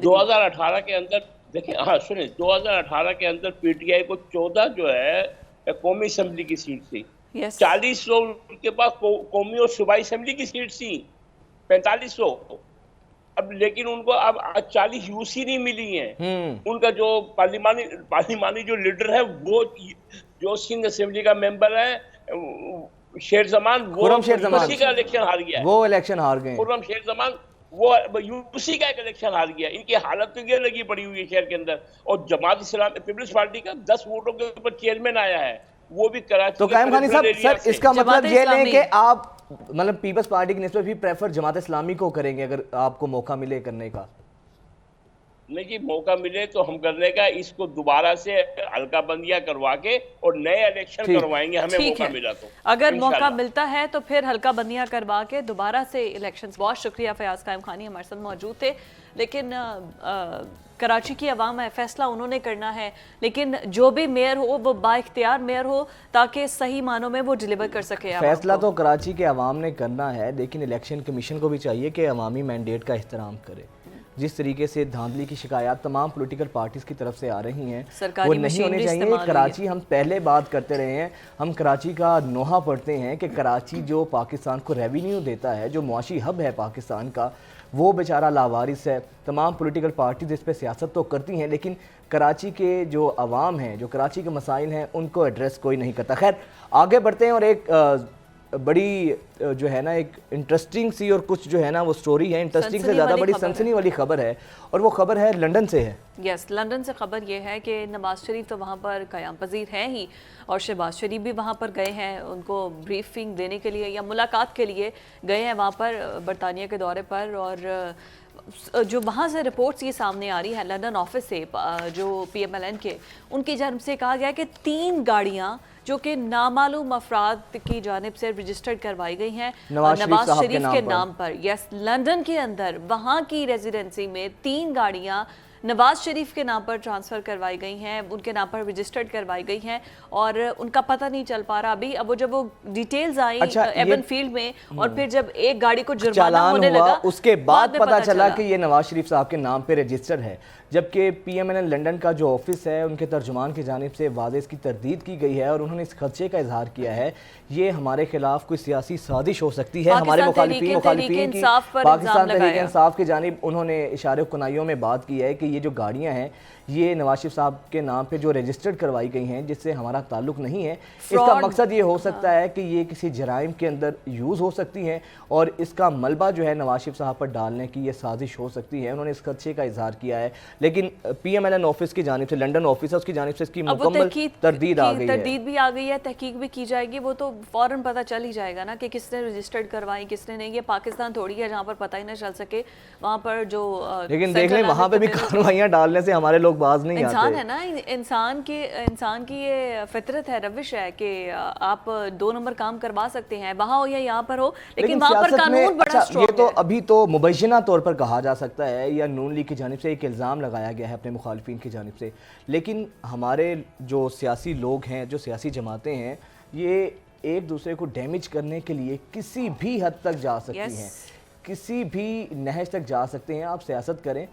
2018 کے اندر، دیکھیں سنیں، 2018 کے اندر پی ٹی آئی کو 14 جو ہے قومی اسمبلی کی سیٹ تھی، 40 لوگ کے پاس قومی اور صوبائی اسمبلی کی سیٹ تھی، 4500. اب لیکن ان کو اب 40 یوسی نہیں ملی ہیں. ان کا جو پارلیمانی جو لیڈر ہے وہ جو سندھ اسمبلی کا ممبر ہے شیر زمان, وہ یوسی کا الیکشن ہار گیا ہے. وہ الیکشن ہار گئے. خرم شیر زمان وہ یوسی کا ایک الیکشن ہار گیا. ان کی حالت تو یہ لگی پڑی ہوئی ہے شہر کے اندر. اور جماعت اسلامی پیپلز پارٹی کا 10 ووٹوں کے اوپر چیئرمین آیا ہے, وہ بھی کراچی. تو قائم خانی صاحب, سر اس کا مطلب یہ لیں کہ آپ مطلب پیپلز پارٹی کی نسبت بھی پریفر جماعت اسلامی کو کریں گے اگر آپ کو موقع ملے کرنے کا؟ نہیں جی, موقع ملے تو ہم کرنے کا, اس کو دوبارہ سے حلقہ بندیاں کروا کے اور نئے الیکشن کروائیں گے ہمیں موقع ملا تو. اگر موقع ملتا ہے تو پھر حلقہ بندیاں کروا کے دوبارہ سے الیکشنز. بہت شکریہ فیاض قائم خانی ہمارے ساتھ موجود تھے. لیکن کراچی کی عوام ہے, فیصلہ انہوں نے کرنا ہے, لیکن جو بھی میئر ہو وہ با اختیار میئر ہو تاکہ صحیح معنوں میں وہ ڈیلیور کر سکے. فیصلہ تو کراچی کے عوام نے کرنا ہے, لیکن الیکشن کمیشن کو بھی چاہیے کہ عوامی مینڈیٹ کا احترام کرے. جس طریقے سے دھاندلی کی شکایات تمام پولیٹیکل پارٹیز کی طرف سے آ رہی ہیں وہ نہیں ہونے چاہیے. کراچی ہم پہلے بات کرتے رہے ہیں, ہم کراچی کا نوحہ پڑھتے ہیں کہ کراچی جو پاکستان کو ریونیو دیتا ہے, جو معاشی ہب ہے پاکستان کا, وہ بیچارہ لاوارث ہے. تمام پولیٹیکل پارٹیز اس پہ سیاست تو کرتی ہیں, لیکن کراچی کے جو عوام ہیں, جو کراچی کے مسائل ہیں, ان کو ایڈریس کوئی نہیں کرتا. خیر آگے بڑھتے ہیں, اور ایک بڑی جو ہے نا ایک انٹرسٹنگ سی اور کچھ جو ہے نا وہ سٹوری ہے, انٹرسٹنگ سے زیادہ بڑی سنسنی والی خبر ہے, اور وہ خبر ہے لندن سے ہے. یس, لندن سے خبر یہ ہے کہ نواز شریف تو وہاں پر قیام پذیر ہیں ہی, اور شہباز شریف بھی وہاں پر گئے ہیں ان کو بریفنگ دینے کے لیے یا ملاقات کے لیے گئے ہیں وہاں پر برطانیہ کے دورے پر. اور جو وہاں سے رپورٹس یہ سامنے آ رہی ہے لندن آفس سے, جو پی ایم ایل این کے, ان کی جانب سے کہا گیا کہ 3 گاڑیاں جو کہ نامعلوم افراد کی جانب سے رجسٹرڈ کروائی گئی ہیں نواز شریف کے نام پر. یس, لندن کے اندر وہاں کی ریزیڈنسی میں 3 گاڑیاں نواز شریف کے نام پر ٹرانسفر کروائی گئی ہیں, ان کے نام پر رجسٹرڈ کروائی گئی ہیں, اور ان کا پتہ نہیں چل پا رہا ابھی. اب وہ جب وہ ڈیٹیلز آئیں ایون فیلڈ میں, اور پھر جب ایک گاڑی کو جرمانہ ہونے لگا, اس کے بعد پتہ چلا کہ یہ نواز شریف صاحب کے نام پہ رجسٹر ہے. جبکہ P M N L London کا جو آفس ہے, ان کے ترجمان کی جانب سے واضح اس کی تردید کی گئی ہے, اور انہوں نے اس خدشے کا اظہار کیا ہے یہ ہمارے خلاف کوئی سیاسی سازش ہو سکتی ہے. ہمارے مخالفین کی پاکستان تحریک انصاف کی جانب انہوں نے اشارے کنائیوں میں بات کی ہے کہ یہ جو گاڑیاں ہیں یہ نواز شریف صاحب کے نام پہ جو رجسٹرڈ کروائی گئی ہیں, جس سے ہمارا تعلق نہیں ہے. اس کا مقصد یہ ہو سکتا ہے کہ یہ کسی جرائم کے اندر یوز ہو سکتی ہیں, اور اس کا ملبہ جو ہے نواز شریف صاحب پر ڈالنے کی یہ سازش ہو سکتی ہے. انہوں نے اس خدشے کا اظہار کیا ہے, لیکن P M L N office کی جانب سے, لنڈن آفس ہے اس کی جانب سے اس کی مکمل تردید آ گئی ہے. تردید بھی آ گئی ہے, تحقیق بھی کی جائے گی. وہ تو فوراً پتہ چل ہی جائے گا نا کہ کس نے رجسٹرڈ کروائی کس نے نہیں. یہ پاکستان تھوڑی ہے جہاں پر پتہ ہی نہ چل سکے. وہاں پر جو لیکن دیکھ لیں وہاں پہ بھی کارروائیاں ڈالنے سے ہمارے لوگ باز نہیں آتے. انسان ہے نا, انسان کی یہ فطرت ہے, روش ہے کہ آپ 2 نمبر کام کروا سکتے ہیں وہاں ہو یا یہاں پر ہو, لیکن وہاں پر قانون بڑا اسٹرانگ ہے. یہ تو ابھی تو مبینہ طور پر کہا جا سکتا ہے, یا نون لیگ کی جانب سے ایک الزام لگایا گیا ہے اپنے مخالفین کی جانب سے, لیکن ہمارے جو سیاسی لوگ ہیں, جو سیاسی جماعتیں ہیں, یہ ایک دوسرے کو ڈیمیج کرنے کے لیے کسی بھی حد تک جا سکتی ہیں, کسی بھی نہج تک جا سکتے ہیں. آپ سیاست کریں,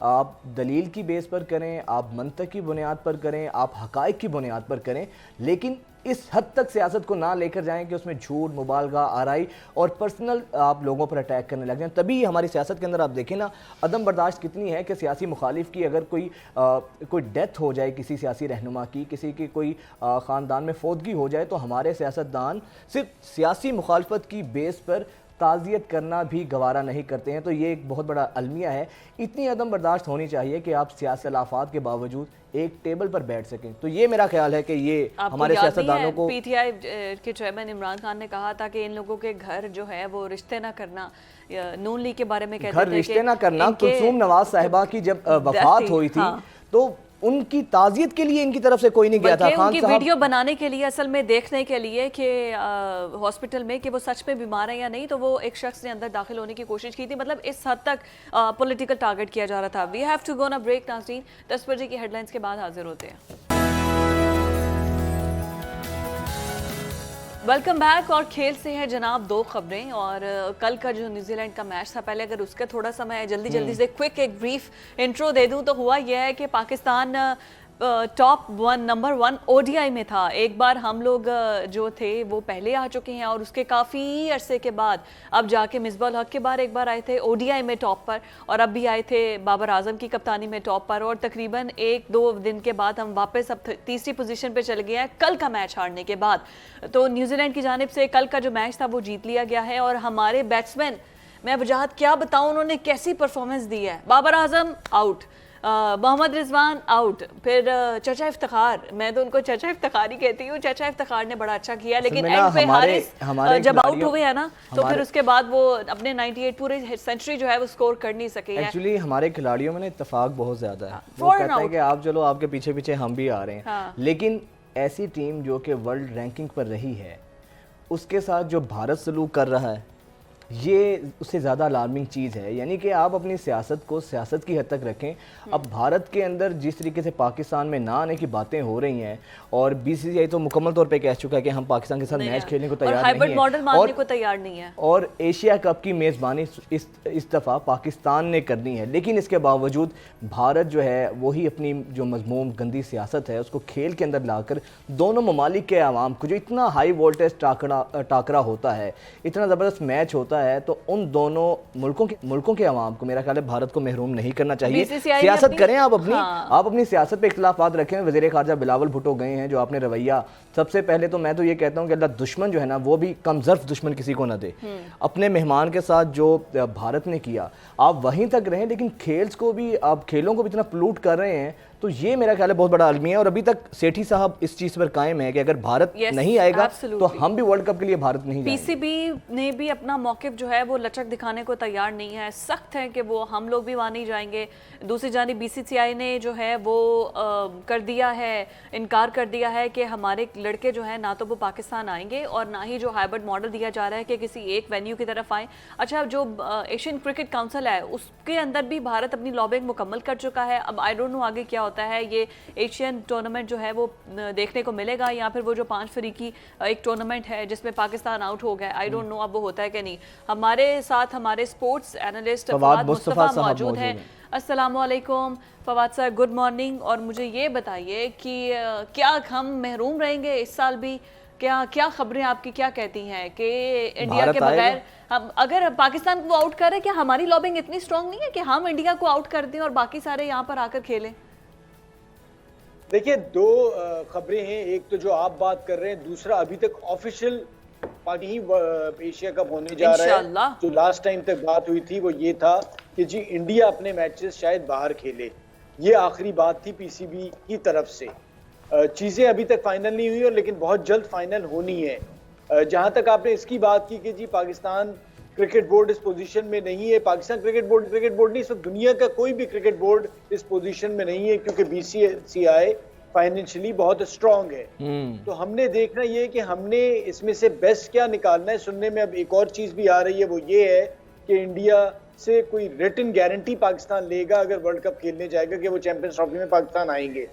آپ دلیل کی بیس پر کریں, آپ منطق کی بنیاد پر کریں, آپ حقائق کی بنیاد پر کریں, لیکن اس حد تک سیاست کو نہ لے کر جائیں کہ اس میں جھوٹ, مبالغہ, آرائی اور پرسنل آپ لوگوں پر اٹیک کرنے لگ جائیں. تبھی ہماری سیاست کے اندر آپ دیکھیں نا عدم برداشت کتنی ہے کہ سیاسی مخالف کی اگر کوئی ڈیتھ ہو جائے, کسی سیاسی رہنما کی, کسی کی کوئی خاندان میں فوتگی ہو جائے, تو ہمارے سیاستدان صرف سیاسی مخالفت کی بیس پر تعزیت کرنا بھی گوارا نہیں کرتے ہیں. تو یہ ایک بہت بڑا المیہ ہے. اتنی عدم برداشت ہونی چاہیے کہ آپ سیاسی خلافات کے باوجود ایک ٹیبل پر بیٹھ سکیں. تو یہ میرا خیال ہے کہ یہ ہمارے سیاستدانوں کو, پی ٹی آئی کے چیئرمین عمران خان نے کہا تھا کہ ان لوگوں کے گھر جو ہے وہ رشتے نہ کرنا, نون لیگ کے بارے میں کہتے گھر رشتے نہ کرنا. کلثوم نواز صاحبہ کی جب وفات ہوئی تھی تو ان کی تعزیت کے لیے ان کی طرف سے کوئی نہیں گیا تھا. ان کی ویڈیو بنانے کے لیے, اصل میں دیکھنے کے لیے کہ ہاسپٹل میں کہ وہ سچ میں بیمار ہیں یا نہیں, تو وہ ایک شخص نے اندر داخل ہونے کی کوشش کی تھی. مطلب اس حد تک پولیٹیکل ٹارگٹ کیا جا رہا تھا. وی ہیو ٹو گو نا بریک. ناظرین 10 بجے کی ہیڈ لائنز کے بعد حاضر ہوتے ہیں. Welcome back. اور کھیل سے ہے جناب 2 خبریں, اور کل کا جو نیوزی لینڈ کا میچ تھا, پہلے اگر اس کا تھوڑا سا میں جلدی سے کوئک ایک بریف انٹرو دے دوں تو ہوا یہ ہے کہ Pakistan top one number 1 ODI میں تھا. ایک بار ہم لوگ جو تھے وہ پہلے آ چکے ہیں اور اس کے کافی عرصے کے بعد اب جا کے مصباح الحق کے بعد ایک بار آئے تھے ODI میں ٹاپ پر, اور اب بھی آئے تھے بابر اعظم کی کپتانی میں ٹاپ پر, اور تقریباً 1-2 دن کے بعد ہم واپس اب تیسری پوزیشن پہ چل گئے ہیں کل کا میچ ہارنے کے بعد. تو نیوزی لینڈ کی جانب سے کل کا جو میچ تھا وہ جیت لیا گیا ہے, اور ہمارے بیٹسمین, میں وجاہت کیا بتاؤں انہوں نے کیسی پرفارمنس دی ہے. بابر اعظم آؤٹ, محمد رضوان آؤٹ, پھر چچا افتخار, میں تو ان کو چچا افتخار ہی کہتی ہوں, چچا افتخار نے بڑا اچھا کیا, لیکن اینڈ پہ حارث جب آؤٹ ہوئے ہیں نا تو پھر اس کے بعد وہ اپنے 98 پورے سینچری جو ہے وہ سکور کر نہیں سکے ہیں. ایکچولی ہمارے کھلاڑیوں میں نا اتفاق بہت زیادہ ہے, وہ کہتے ہیں کہ آپ چلو آپ کے پیچھے پیچھے ہم بھی آ رہے ہیں, لیکن ایسی ٹیم جو کہ ورلڈ رینکنگ پر رہی ہے اس کے ساتھ جو بھارت سلوک کر رہا ہے یہ اس سے زیادہ الارمنگ چیز ہے. یعنی کہ آپ اپنی سیاست کو سیاست کی حد تک رکھیں. اب بھارت کے اندر جس طریقے سے پاکستان میں نہ آنے کی باتیں ہو رہی ہیں, اور BCCI تو مکمل طور پہ کہہ چکا ہے کہ ہم پاکستان کے ساتھ میچ کھیلنے کو تیار نہیں ہیں, اور ایشیا کپ کی میزبانی اس دفعہ پاکستان نے کرنی ہے. لیکن اس کے باوجود بھارت جو ہے وہی اپنی جو مذموم گندی سیاست ہے اس کو کھیل کے اندر لا کر دونوں ممالک کے عوام کو, جو اتنا ہائی وولٹیج ٹاکرا ہوتا ہے, اتنا زبردست میچ ہوتا ہے, تو ان دونوں ملکوں کے عوام کو میرا خیال ہے بھارت کو محروم نہیں کرنا چاہیے. سیاست کریں آپ اپنی سیاست پہ اختلافات رکھیں. وزیر خارجہ بلاول بھٹو گئے ہیں, جو آپ نے رویہ, سب سے پہلے تو میں تو یہ کہتا ہوں کہ اللہ دشمن جو ہے نا وہ بھی کم ظرف دشمن کسی کو نہ دے. اپنے مہمان کے ساتھ جو بھارت نے کیا آپ وہیں تک رہیں, لیکن کھیلوں کو بھی اتنا پلوٹ کر رہے ہیں, تو یہ میرا خیال ہے بہت بڑا المیہ ہے. اور ابھی تک سیٹھی صاحب اس چیز پر قائم ہے کہ اگر بھارت نہیں آئے گا تو ہم بھی ورلڈ کپ کے لیے بھارت نہیں جائیں گے. PCB نے بھی اپنا موقف جو ہے وہ لچک دکھانے کو تیار نہیں ہے, سخت ہے کہ وہ ہم لوگ بھی وہاں نہیں جائیں گے. دوسری جانب BCCI نے جو ہے وہ کر دیا ہے, انکار کر دیا ہے کہ ہمارے لڑکے جو ہیں نہ تو وہ پاکستان آئیں گے اور نہ ہی جو ہائبرڈ ماڈل دیا جا رہا ہے کہ کسی ایک وینیو کی طرف آئیں. اچھا, جو ایشین کرکٹ کاؤنسل ہے اس کے اندر بھی بھارت اپنی لابنگ مکمل کر چکا ہے. اب آئی ڈونٹ نو آگے کیا ہوتا ہے, یہ ایشین ٹورنامنٹ جو ہے وہ دیکھنے کو ملے گا یا پھر وہ جو 5 فریقی ایک ٹورنامنٹ ہے جس میں پاکستان آؤٹ ہو گیا, آئی ڈونٹ نو اب وہ ہوتا ہے کہ نہیں. ہمارے ساتھ ہمارے سپورٹس اینالسٹ فواد مصطفیٰ موجود ہیں. السلام علیکم فواد صاحب, گڈ مارننگ. اور مجھے یہ بتائیے کہ کیا ہم محروم رہیں گے اس سال بھی, کیا خبریں آپ کی کیا کہتی ہیں کہ انڈیا کے بغیر اگر پاکستان کو آؤٹ کرے, کیا ہماری لابنگ اتنی سٹرونگ نہیں ہے کہ ہم انڈیا کو آؤٹ کر دیں اور باقی سارے یہاں پر آ کر کھیلیں؟ دیکھیے, 2 خبریں ہیں. ایک تو جو آپ بات کر رہے ہیں, دوسرا ابھی تک آفیشیل پاکی ایشیا کپ ہونے جا رہا ہے. جو لاسٹ ٹائم تک بات ہوئی تھی وہ یہ تھا کہ جی انڈیا اپنے میچز شاید باہر کھیلے, یہ آخری بات تھی PCB کی طرف سے. چیزیں ابھی تک فائنل نہیں ہوئی, اور لیکن بہت جلد فائنل ہونی ہے. جہاں تک آپ نے اس کی بات کی کہ جی پاکستان کرکٹ بورڈ اس پوزیشن میں نہیں ہے, پاکستان کرکٹ بورڈ نہیں, اس وقت دنیا کا کوئی بھی کرکٹ بورڈ اس پوزیشن میں نہیں ہے, کیونکہ BCCI فائنینشلی بہت اسٹرانگ ہے. تو ہم نے دیکھنا یہ کہ ہم نے اس میں سے بیسٹ کیا نکالنا ہے. سننے میں اب ایک اور چیز بھی آ رہی ہے, وہ یہ ہے کہ انڈیا سے کوئی ریٹن گارنٹی پاکستان لے گا اگر ورلڈ کپ کھیلنے جائے گا کہ وہ چیمپئنز ٹرافی میں پاکستان آئیں گے.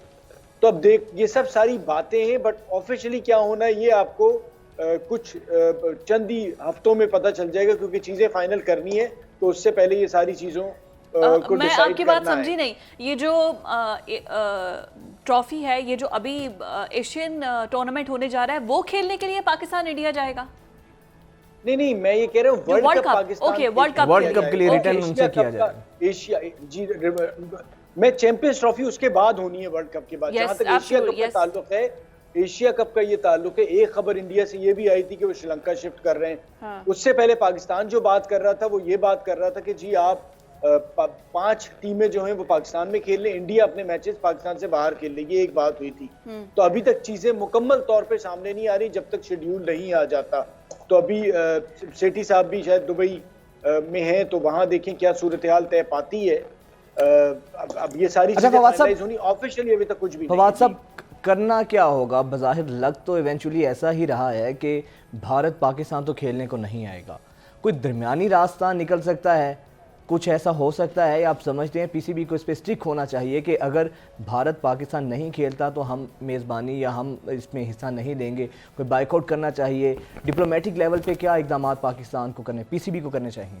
تو اب یہ سب ساری باتیں ہیں, بٹ آفیشلی کیا ہونا ہے یہ آپ کو کچھ چند ہی ہفتوں میں پتہ چل جائے گا, کیونکہ چیزیں فائنل کرنی ہے, تو اس سے پہلے یہ ساری چیزوں کو میں آپ کی بات سمجھی نہیں. یہ جو ٹرافی ہے, یہ جو ابھی ایشین ٹورنامنٹ ہونے جا رہا ہے, وہ کھیلنے کے لیے پاکستان انڈیا جائے گا؟ نہیں, میں یہ کہہ رہا ہوں world cup Pakistan world cup کے لیے ریٹرن ان سے کیا جائے گا. ایشیا جی میں چیمپئنز ٹرافی اس کے بعد ہونی ہے ورلڈ کپ کے بعد. جہاں تک ایشیا کپ کا تعلق ہے, ایشیا کپ کا یہ تعلق ہے, ایک خبر انڈیا سے یہ بھی آئی تھی کہ وہ شری لنکا شفٹ کر رہے ہیں. اس سے پہلے پاکستان جو بات کر رہا تھا وہ یہ بات کر رہا تھا کہ جی آپ 5 ٹیمیں جو ہیں وہ پاکستان میں کھیل لیں, انڈیا اپنے میچز پاکستان سے باہر کھیل لے, یہ ایک بات ہوئی تھی. تو ابھی تک چیزیں مکمل طور پہ سامنے نہیں آ رہی جب تک شیڈیول نہیں آ جاتا. تو ابھی سیٹھی صاحب بھی شاید دبئی میں ہیں, تو وہاں دیکھیں کیا صورتحال طے پاتی ہے. اب یہ ساری چیزیں فائنلائز ہونی, آفیشلی ابھی تک کچھ بھی نہیں. فواد صاحب, کرنا کیا ہوگا؟ بظاہر لگ تو ایونچولی ایسا ہی رہا ہے کہ بھارت پاکستان تو کھیلنے کو نہیں آئے گا. کوئی درمیانی راستہ نکل سکتا ہے, کچھ ایسا ہو سکتا ہے, یا آپ سمجھتے ہیں PCB کو اس پہ اسٹک ہونا چاہیے کہ اگر بھارت پاکستان نہیں کھیلتا تو ہم میزبانی یا ہم اس میں حصہ نہیں لیں گے, کوئی بائک آؤٹ کرنا چاہیے؟ ڈپلومیٹک لیول پہ کیا اقدامات پاکستان کو کرنے, PCB کو کرنے چاہیے؟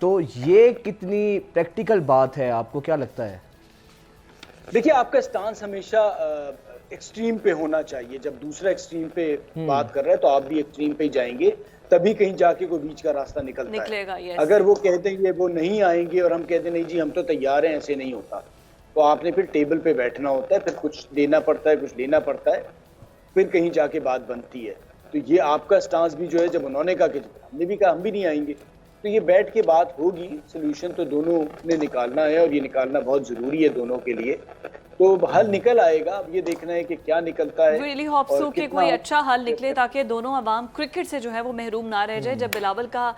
تو یہ کتنی پریکٹیکل بات ہے، آپ کو کیا لگتا ہے؟ دیکھیے آپ کا سٹانس ہمیشہ ایکسٹریم پہ ہونا چاہیے. جب دوسرا ایکسٹریم پہ بات کر رہا ہے تو آپ بھی ایکسٹریم پہ ہی جائیں گے, تبھی کہیں جا کے کوئی بیچ کا راستہ نکلتا ہے. اگر وہ کہتے ہیں وہ نہیں آئیں گے اور ہم کہتے ہیں نہیں جی ہم تو تیار ہیں, ایسے نہیں ہوتا. تو آپ نے پھر ٹیبل پہ بیٹھنا ہوتا ہے, پھر کچھ دینا پڑتا ہے, کچھ لینا پڑتا ہے, پھر کہیں جا کے بات بنتی ہے. تو یہ آپ کا سٹانس بھی جو ہے, جب انہوں نے کہا کہ ہم نے بھی کہا ہم بھی نہیں آئیں گے, تو یہ بیٹھ کے بات ہوگی. سولوشن تو دونوں نے نکالنا ہے اور یہ نکالنا بہت ضروری ہے دونوں کے لیے. تو حل نکل آئے گا, اب یہ دیکھنا ہے کہ کیا نکلتا ہے. ریلی ہوپ سو کہ کوئی اچھا حل نکلے تاکہ دونوں عوام کرکٹ سے جو ہے وہ محروم نہ رہ جائے. جب بلاول کا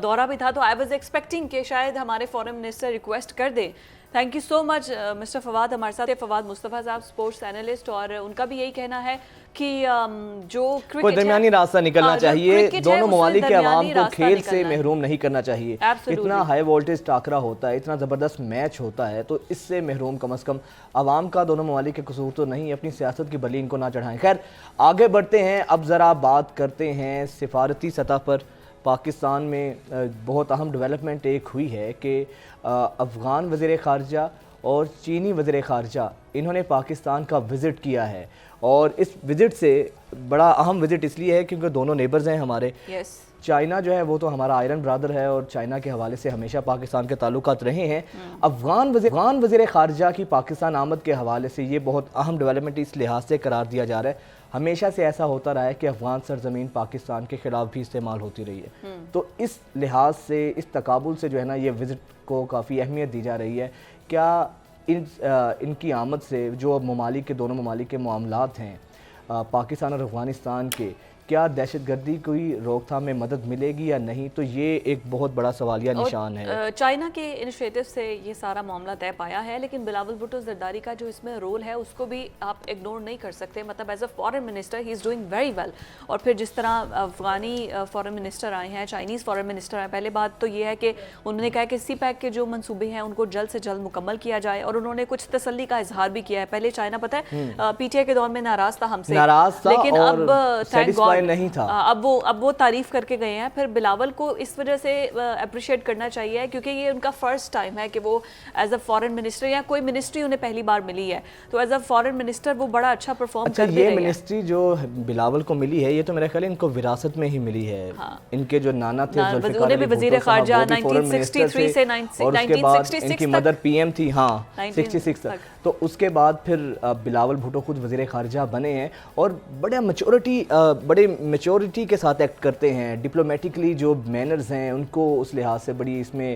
دورہ بھی تھا تو آئی واز ایکسپیکٹنگ کہ شاید ہمارے فورن منسٹر ریکویسٹ کر دے. Thank you so much mister Fawad ہمارے ساتھ. فواد مصطفیٰ صاحب اسپورٹس اینالسٹ, اور ان کا بھی یہی کہنا ہے کہ جو کرکٹ کوئی درمیانی راستہ نکلنا چاہیے, دونوں ممالک کے عوام کو کھیل سے محروم نہیں کرنا چاہیے. اتنا ہائی وولٹیج ٹاکرا ہوتا ہے, اتنا زبردست میچ ہوتا ہے, تو اس سے محروم کم از کم عوام کا دونوں ممالک کے قصور تو نہیں, اپنی سیاست کی بلی ان کو نہ چڑھائیں. خیر آگے بڑھتے ہیں. اب ذرا بات کرتے ہیں سفارتی سطح پر. پاکستان میں بہت اہم ڈیولپمنٹ ایک ہوئی ہے کہ افغان وزیر خارجہ اور چینی وزیر خارجہ انہوں نے پاکستان کا وزٹ کیا ہے. اور اس وزٹ سے بڑا اہم وزٹ اس لیے ہے کیونکہ دونوں نیبرز ہیں ہمارے. چائنا جو ہے وہ تو ہمارا آئرن برادر ہے اور چائنا کے حوالے سے ہمیشہ پاکستان کے تعلقات رہے ہیں. افغان وزیر خارجہ کی پاکستان آمد کے حوالے سے یہ بہت اہم ڈیولپمنٹ اس لحاظ سے قرار دیا جا رہا ہے. ہمیشہ سے ایسا ہوتا رہا ہے کہ افغان سرزمین پاکستان کے خلاف بھی استعمال ہوتی رہی ہے. تو اس لحاظ سے, اس تقابل سے جو ہے نا, یہ وزٹ کو کافی اہمیت دی جا رہی ہے. کیا ان کی آمد سے جو ممالک کے, دونوں ممالک کے معاملات ہیں پاکستان اور افغانستان کے, کیا دہشت گردی کوئی روک تھام میں مدد ملے گی یا نہیں؟ تو یہ ایک بہت بڑا سوالیہ نشان ہے. چائنا کے انیشیٹو سے یہ سارا معاملہ طے پایا ہے, لیکن بلاول بھٹو زرداری کا جو اس میں رول ہے اس کو بھی آپ اگنور نہیں کر سکتے. مطلب as a foreign minister he is doing very well. اور پھر جس طرح افغانی فارن منسٹر آئے ہیں, چائنیز فارن منسٹر آئے, پہلے بات تو یہ ہے کہ انہوں نے کہا کہ سی پیک کے جو منصوبے ہیں ان کو جلد سے جلد مکمل کیا جائے, اور انہوں نے کچھ تسلی کا اظہار بھی کیا ہے. پہلے چائنا پتہ ہے پی ٹی آئی کے دور میں ناراض تھا ہم سے, لیکن اب تھینک گاڈ نہیں تھا, اب وہ تعریف کر کے گئے ہیں. پھر بلاول کو اس وجہ سے اپریشیٹ کرنا چاہیے کیونکہ یہ ان کا فرسٹ ٹائم ہے کہ وہ ایز اے فارن منسٹر, یا کوئی منسٹری انہیں پہلی بار ملی ہے, تو ایز اے فارن منسٹر وہ بڑا اچھا پرفارم کر رہے ہیں. یہ منسٹری جو بلاول کو ملی ہے یہ تو میرے خیال ان کو وراثت میں ہی ملی ہے. ان کے جو نانا تھے انہیں بھی وزیر خارجہ 1963 سے 1966 ان کی مدر پی ایم تھی, ہاں 66 تک. تو اس کے بعد پھر بلاول بھٹو خود وزیر خارجہ بنے ہیں اور بڑے میچورٹی کے ساتھ ایکٹ کرتے ہیں. ڈپلومیٹکلی جو مینرز ہیں ان کو اس لحاظ سے بڑی اس میں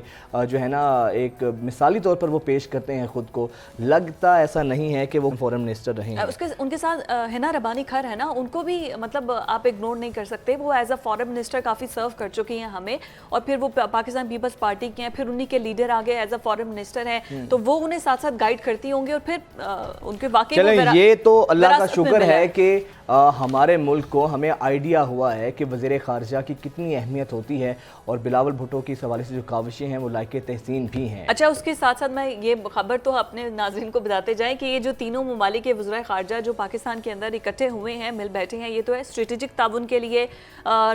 جو ہے نا ایک مثالی طور پر وہ پیش کرتے ہیں خود کو. لگتا ایسا نہیں ہے کہ وہ فورن منسٹر رہے ہیں. ان کے ساتھ ہنا ربانی کھر ہے نا, ان کو بھی مطلب آپ اگنور نہیں کر سکتے. وہ ایز اے فورن منسٹر کافی سرو کر چکی ہیں ہمیں, اور پھر وہ پاکستان پیپلز پارٹی کے ہیں, پھر انہی کے لیڈر آگے ایز اے فورن منسٹر ہیں, تو وہ انہیں ساتھ ساتھ گائیڈ کرتی ہوں گے. اور پھر ان کے واقعی چلیں یہ تو اللہ کا شکر ہے کہ ہمارے ملک کو ہمیں آئیڈیا ہوا ہے کہ وزیر خارجہ کی کتنی اہمیت ہوتی ہے, اور بلاول بھٹو کی اس حوالے سے جو کاوشیں ہیں وہ لائق تحسین بھی ہیں. اچھا, اس کے ساتھ ساتھ میں یہ خبر تو اپنے ناظرین کو بتاتے جائیں کہ یہ جو تینوں ممالک کے وزراء خارجہ جو پاکستان کے اندر اکٹھے ہوئے ہیں, مل بیٹھے ہیں, یہ تو ہے اسٹریٹجک تعاون کے لیے,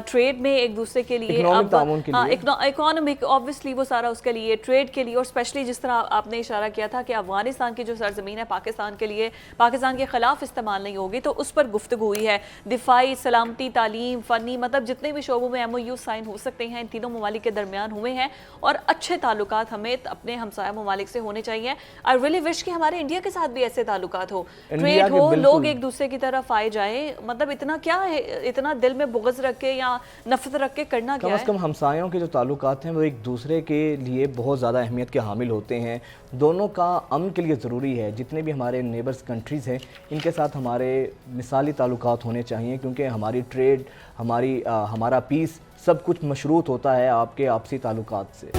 ٹریڈ میں ایک دوسرے کے لیے, اکنامک آبویسلی وہ سارا اس کے لیے, ٹریڈ کے لیے, اور اسپیشلی جس طرح آپ نے اشارہ کیا تھا کہ افغانستان کی جو سرزمین ہے پاکستان کے لیے پاکستان کے خلاف استعمال نہیں ہوگی, تو اس پر گفتگو ہوئی ہے. دفاعی, سلامتی, تعلیم, فنی, مطلب جتنے بھی شعبوں میں ایم او یو سائن ہو سکتے ہیں ان تینوں ممالک کے درمیان ہوئے ہیں, اور اچھے تعلقات ہمیں اپنے ہمسایہ ممالک سے ہونے چاہیے. آئی ریلی وش کہ ہمارے انڈیا کے ساتھ بھی ایسے تعلقات ہو, ٹریڈ ہو, لوگ ایک دوسرے کی طرف آئے جائیں. مطلب اتنا کیا ہے, اتنا دل میں بغض رکھ کے یا نفرت رکھ کے کرنا کیا ہے. کم از کم ہمسایوں کے جو تعلقات ہیں وہ ایک دوسرے کے لیے بہت زیادہ اہمیت کے حامل ہوتے ہیں. دونوں کا امن کے لیے ضروری ہے. جتنے بھی ہمارے نیبرز کنٹریز ہیں ان کے ساتھ ہمارے مثالی تعلقات ہونے چاہیے, کیونکہ ہماری ٹریڈ, ہمارا پیس سب کچھ مشروط ہوتا ہے آپ کے آپسی تعلقات سے.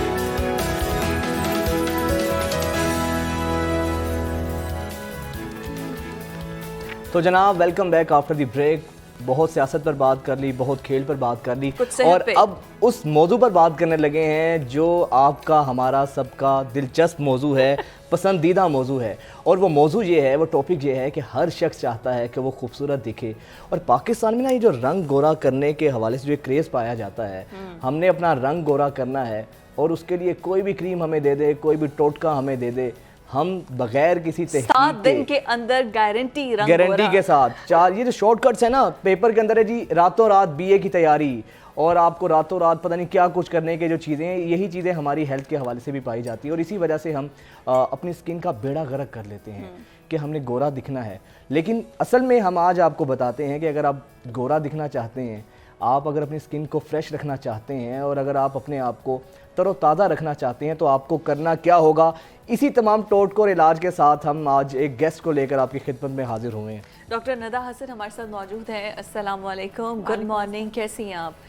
تو جناب welcome back after the break. بہت سیاست پر بات کر لی, بہت کھیل پر بات کر لی, اور اب اس موضوع پر بات کرنے لگے ہیں جو آپ کا ہمارا سب کا دلچسپ موضوع ہے, پسندیدہ موضوع ہے. اور وہ موضوع یہ ہے, وہ ٹاپک یہ ہے کہ ہر شخص چاہتا ہے کہ وہ خوبصورت دکھے. اور پاکستان میں نا یہ جو رنگ گورا کرنے کے حوالے سے جو ایک کریز پایا جاتا ہے, ہم نے اپنا رنگ گورا کرنا ہے اور اس کے لیے کوئی بھی کریم ہمیں دے دے, کوئی بھی ٹوٹکا ہمیں دے دے, ہم بغیر کسی تحقیق 7 دن کے اندر گارنٹی کے ساتھ یہ جو شارٹ کٹس ہیں نا پیپر کے اندر ہے جی, راتوں رات BA کی تیاری اور آپ کو راتوں رات پتہ نہیں کیا کچھ کرنے کے جو چیزیں ہیں, یہی چیزیں ہماری ہیلتھ کے حوالے سے بھی پائی جاتی ہیں. اور اسی وجہ سے ہم اپنی سکن کا بیڑا غرق کر لیتے ہیں کہ ہم نے گورا دکھنا ہے. لیکن اصل میں ہم آج آپ کو بتاتے ہیں کہ اگر آپ گورا دکھنا چاہتے ہیں, آپ اگر اپنی سکن کو فریش رکھنا چاہتے ہیں, اور اگر آپ اپنے آپ کو تر و تازہ رکھنا چاہتے ہیں, تو آپ کو کرنا کیا ہوگا. اسی تمام ٹوٹکوں اور علاج کے ساتھ ہم آج ایک گیسٹ کو لے کر آپ کی خدمت میں حاضر ہوئے ہیں. ڈاکٹر ندہ حسن ہمارے ساتھ موجود ہیں. السلام علیکم, گڈ مارننگ, کیسی ہیں آپ؟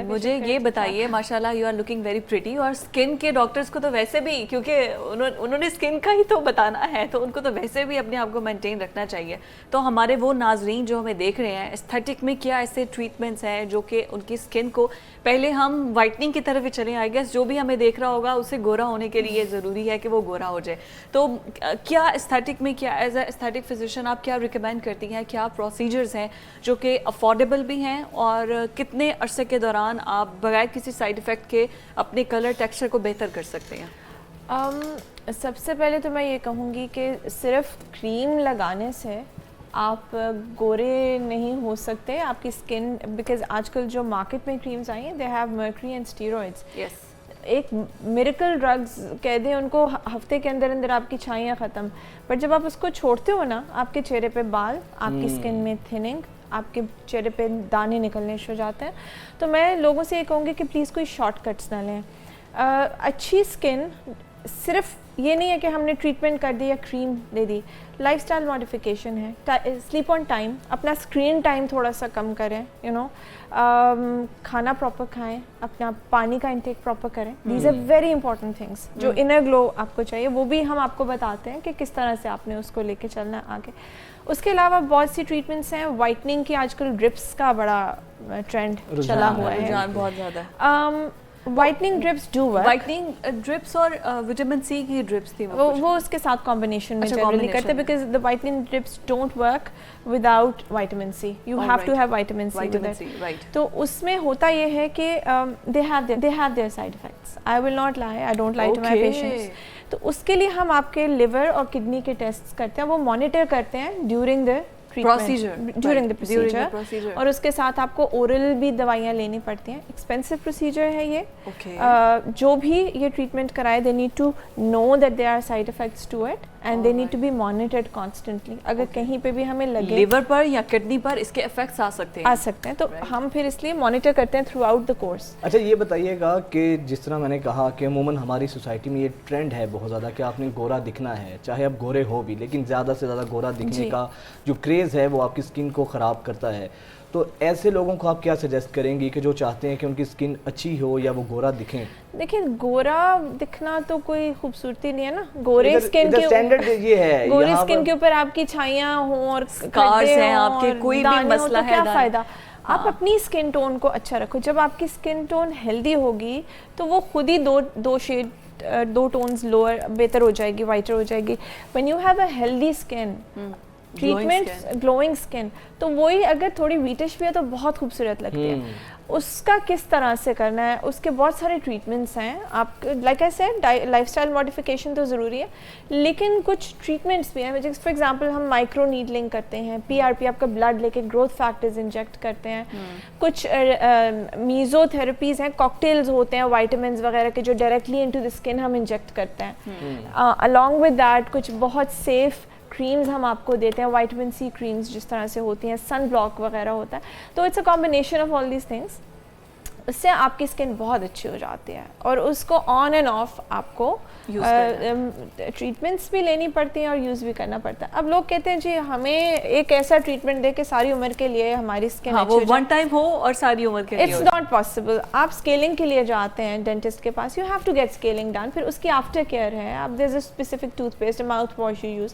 مجھے یہ بتائیے, ماشاءاللہ you are looking very pretty, اور اسکن کے ڈاکٹرز کو تو ویسے بھی, کیونکہ انہوں نے اسکن کا ہی تو بتانا ہے, تو ان کو تو ویسے بھی اپنے آپ کو مینٹین رکھنا چاہیے. تو ہمارے وہ ناظرین جو ہمیں دیکھ رہے ہیں, ایستھیٹک میں کیا ایسے ٹریٹمنٹس ہیں جو کہ ان کی اسکن کو, پہلے ہم وائٹننگ کی طرف ہی چلیں, آئی گیس جو بھی ہمیں دیکھ رہا ہوگا اسے گورا ہونے کے لیے ضروری ہے کہ وہ گورا ہو جائے. تو کیا ایستھیٹک میں, کیا ایز اے ایستھیٹک فزیشین آپ کیا ریکمینڈ کرتی ہیں, کیا پروسیجرز ہیں جو کہ افورڈیبل بھی ہیں, اور کتنے عرصے کے دوران آپ بغیر کسی سائیڈ ایفیکٹ کے اپنے کلر ٹیکسچر کو بہتر کر سکتے ہیں؟ سب سے پہلے تو میں یہ کہوں گی کہ صرف کریم لگانے سے آپ گورے نہیں ہو سکتے. آپ کی اسکن, بیکاز آج کل جو مارکیٹ میں کریمز آئی ہیں, they have mercury and steroids. ایک میریکل ڈرگز کہہ دیں ان کو, ہفتے کے اندر اندر آپ کی چھائیاں ختم. پر جب آپ اس کو چھوڑتے ہو نا, آپ کے چہرے پہ بال, آپ کی اسکن میں تھننگ, آپ کے چہرے پہ دانے نکلنے شروع ہو جاتے ہیں. تو میں لوگوں سے یہ کہوں گی کہ پلیز کوئی شارٹ کٹس نہ لیں. اچھی اسکن صرف یہ نہیں ہے کہ ہم نے ٹریٹمنٹ کر دی یا کریم دے دی, لائف اسٹائل ماڈیفیکیشن ہے. سلیپ آن ٹائم, اپنا اسکرین ٹائم تھوڑا سا کم کریں, کھانا پراپر کھائیں, اپنا پانی کا انٹیک پراپر کریں. These are very important things. جو انر گلو آپ کو چاہیے وہ بھی ہم آپ کو بتاتے ہیں کہ کس طرح سے آپ نے اس کو لے کے چلنا ہے آگے. اس کے علاوہ بہت سی ٹریٹمنٹس ہیں. وائٹننگ کی آج کل ڈرپس کا بڑا ٹرینڈ چلا ہوا ہے, بہت زیادہ. Whitening drips do work. Whitening drips اور وٹامن سی کی ڈرپس تھی, وہ اس کے ساتھ کمبینیشن میں جنرلی کرتے ہیں, because the vitamin drips don't work without vitamin C. You have to have vitamin C with it. تو اس میں ہوتا یہ ہے کہ they have their side effects. I will not lie, I don't lie to my patients. تو اس کے لیے ہم آپ کے لیور اور کڈنی کے ٹیسٹ کرتے ہیں, وہ مانیٹر کرتے ہیں during the during the procedure. اور اس کے ساتھ آپ کو اورل بھی دوائیاں لینی پڑتی ہیں. ایکسپینسو پروسیجر ہے یہ. جو بھی یہ ٹریٹمنٹ کرائے, they need to know that there are side effects to it, and they need to be monitored constantly. اگر کہیں پہ بھی ہمیں لگے لیور پر یا کڈنی پر اس کے افیکٹس آ سکتے ہیں, تو ہم پھر اس لیے مانیٹر کرتے ہیں تھرو آؤٹ دا کورس. اچھا یہ بتائیے گا کہ جس طرح میں نے کہا کہ عموماً ہماری سوسائٹی میں یہ ٹرینڈ ہے بہت زیادہ کہ آپ نے گورا دکھنا ہے, چاہے آپ گورے ہو بھی, لیکن زیادہ سے زیادہ گورا دکھنے کا جو کریز ہے وہ آپ کی اسکن کو خراب کرتا ہے. تو ایسے لوگوں کو آپ کیا سجیسٹ کریں گی کہ جو چاہتے ہیں کہ ان کی اسکن اچھی ہو یا وہ گورا دکھیں؟ دیکھیں, گورا دکھنا تو کوئی خوبصورتی نہیں ہے نا. گورے اسکن کے اوپر آپ کی چھائیاں ہوں اور اسکارز ہیں آپ کے, کوئی بھی مسئلہ ہے, کیا فائدہ. آپ اپنی اسکن ٹون کو اچھا رکھو. جب آپ کی اسکن ٹون ہیلدی ہوگی تو وہ خود ہی دو شیڈ, 2 ٹونز لوور بہتر ہو جائے گی, وائٹر ہو جائے گی. when you have a healthy skin, treatment glowing skin, تو وہی اگر تھوڑی ویٹش بھی ہے تو بہت خوبصورت لگتی ہے. اس کا کس طرح سے کرنا ہے, اس کے بہت سارے ٹریٹمنٹس ہیں. آپ like I said, life style modification تو ضروری ہے, لیکن کچھ ٹریٹمنٹس بھی ہیں. فار ایگزامپل ہم مائکرو نیڈلنگ کرتے ہیں, PRP آپ کا بلڈ لے کے گروتھ فیکٹرز انجیکٹ کرتے ہیں. کچھ میزو تھراپیز ہیں, کاکٹیلز ہوتے ہیں وائٹامنز وغیرہ کے جو ڈائریکٹلی انٹو دی اسکن ہم انجیکٹ کرتے ہیں. along with that کچھ بہت سیف کریمز ہم آپ کو دیتے ہیں, وائٹامن سی کریمز جس طرح سے ہوتی ہیں, سن بلاک وغیرہ ہوتا ہے. تو it's a combination of all these things. اس سے آپ کی اسکن بہت اچھی ہو جاتی ہے, اور اس کو آن اینڈ آف آپ کو ٹریٹمنٹس بھی لینی پڑتی ہیں اور یوز بھی کرنا پڑتا ہے. اب لوگ کہتے ہیں جی ہمیں ایک ایسا ٹریٹمنٹ دے کہ ساری عمر کے لیے ہماری اسکن وہ ون ٹائم ہو اور ساری عمر کے لیے. It's not possible. آپ اسکیلنگ کے لیے جاتے ہیں ڈینٹسٹ کے پاس, you have to get scaling done. پھر اس کی آفٹر کیئر ہے, آپ there is a specific toothpaste, mouthwash you use.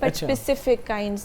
but specific kinds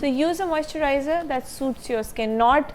So use a moisturizer that suits your skin, not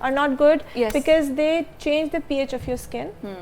are not good Yes. because they change the pH of your skin.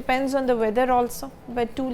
depends on the weather also, but 2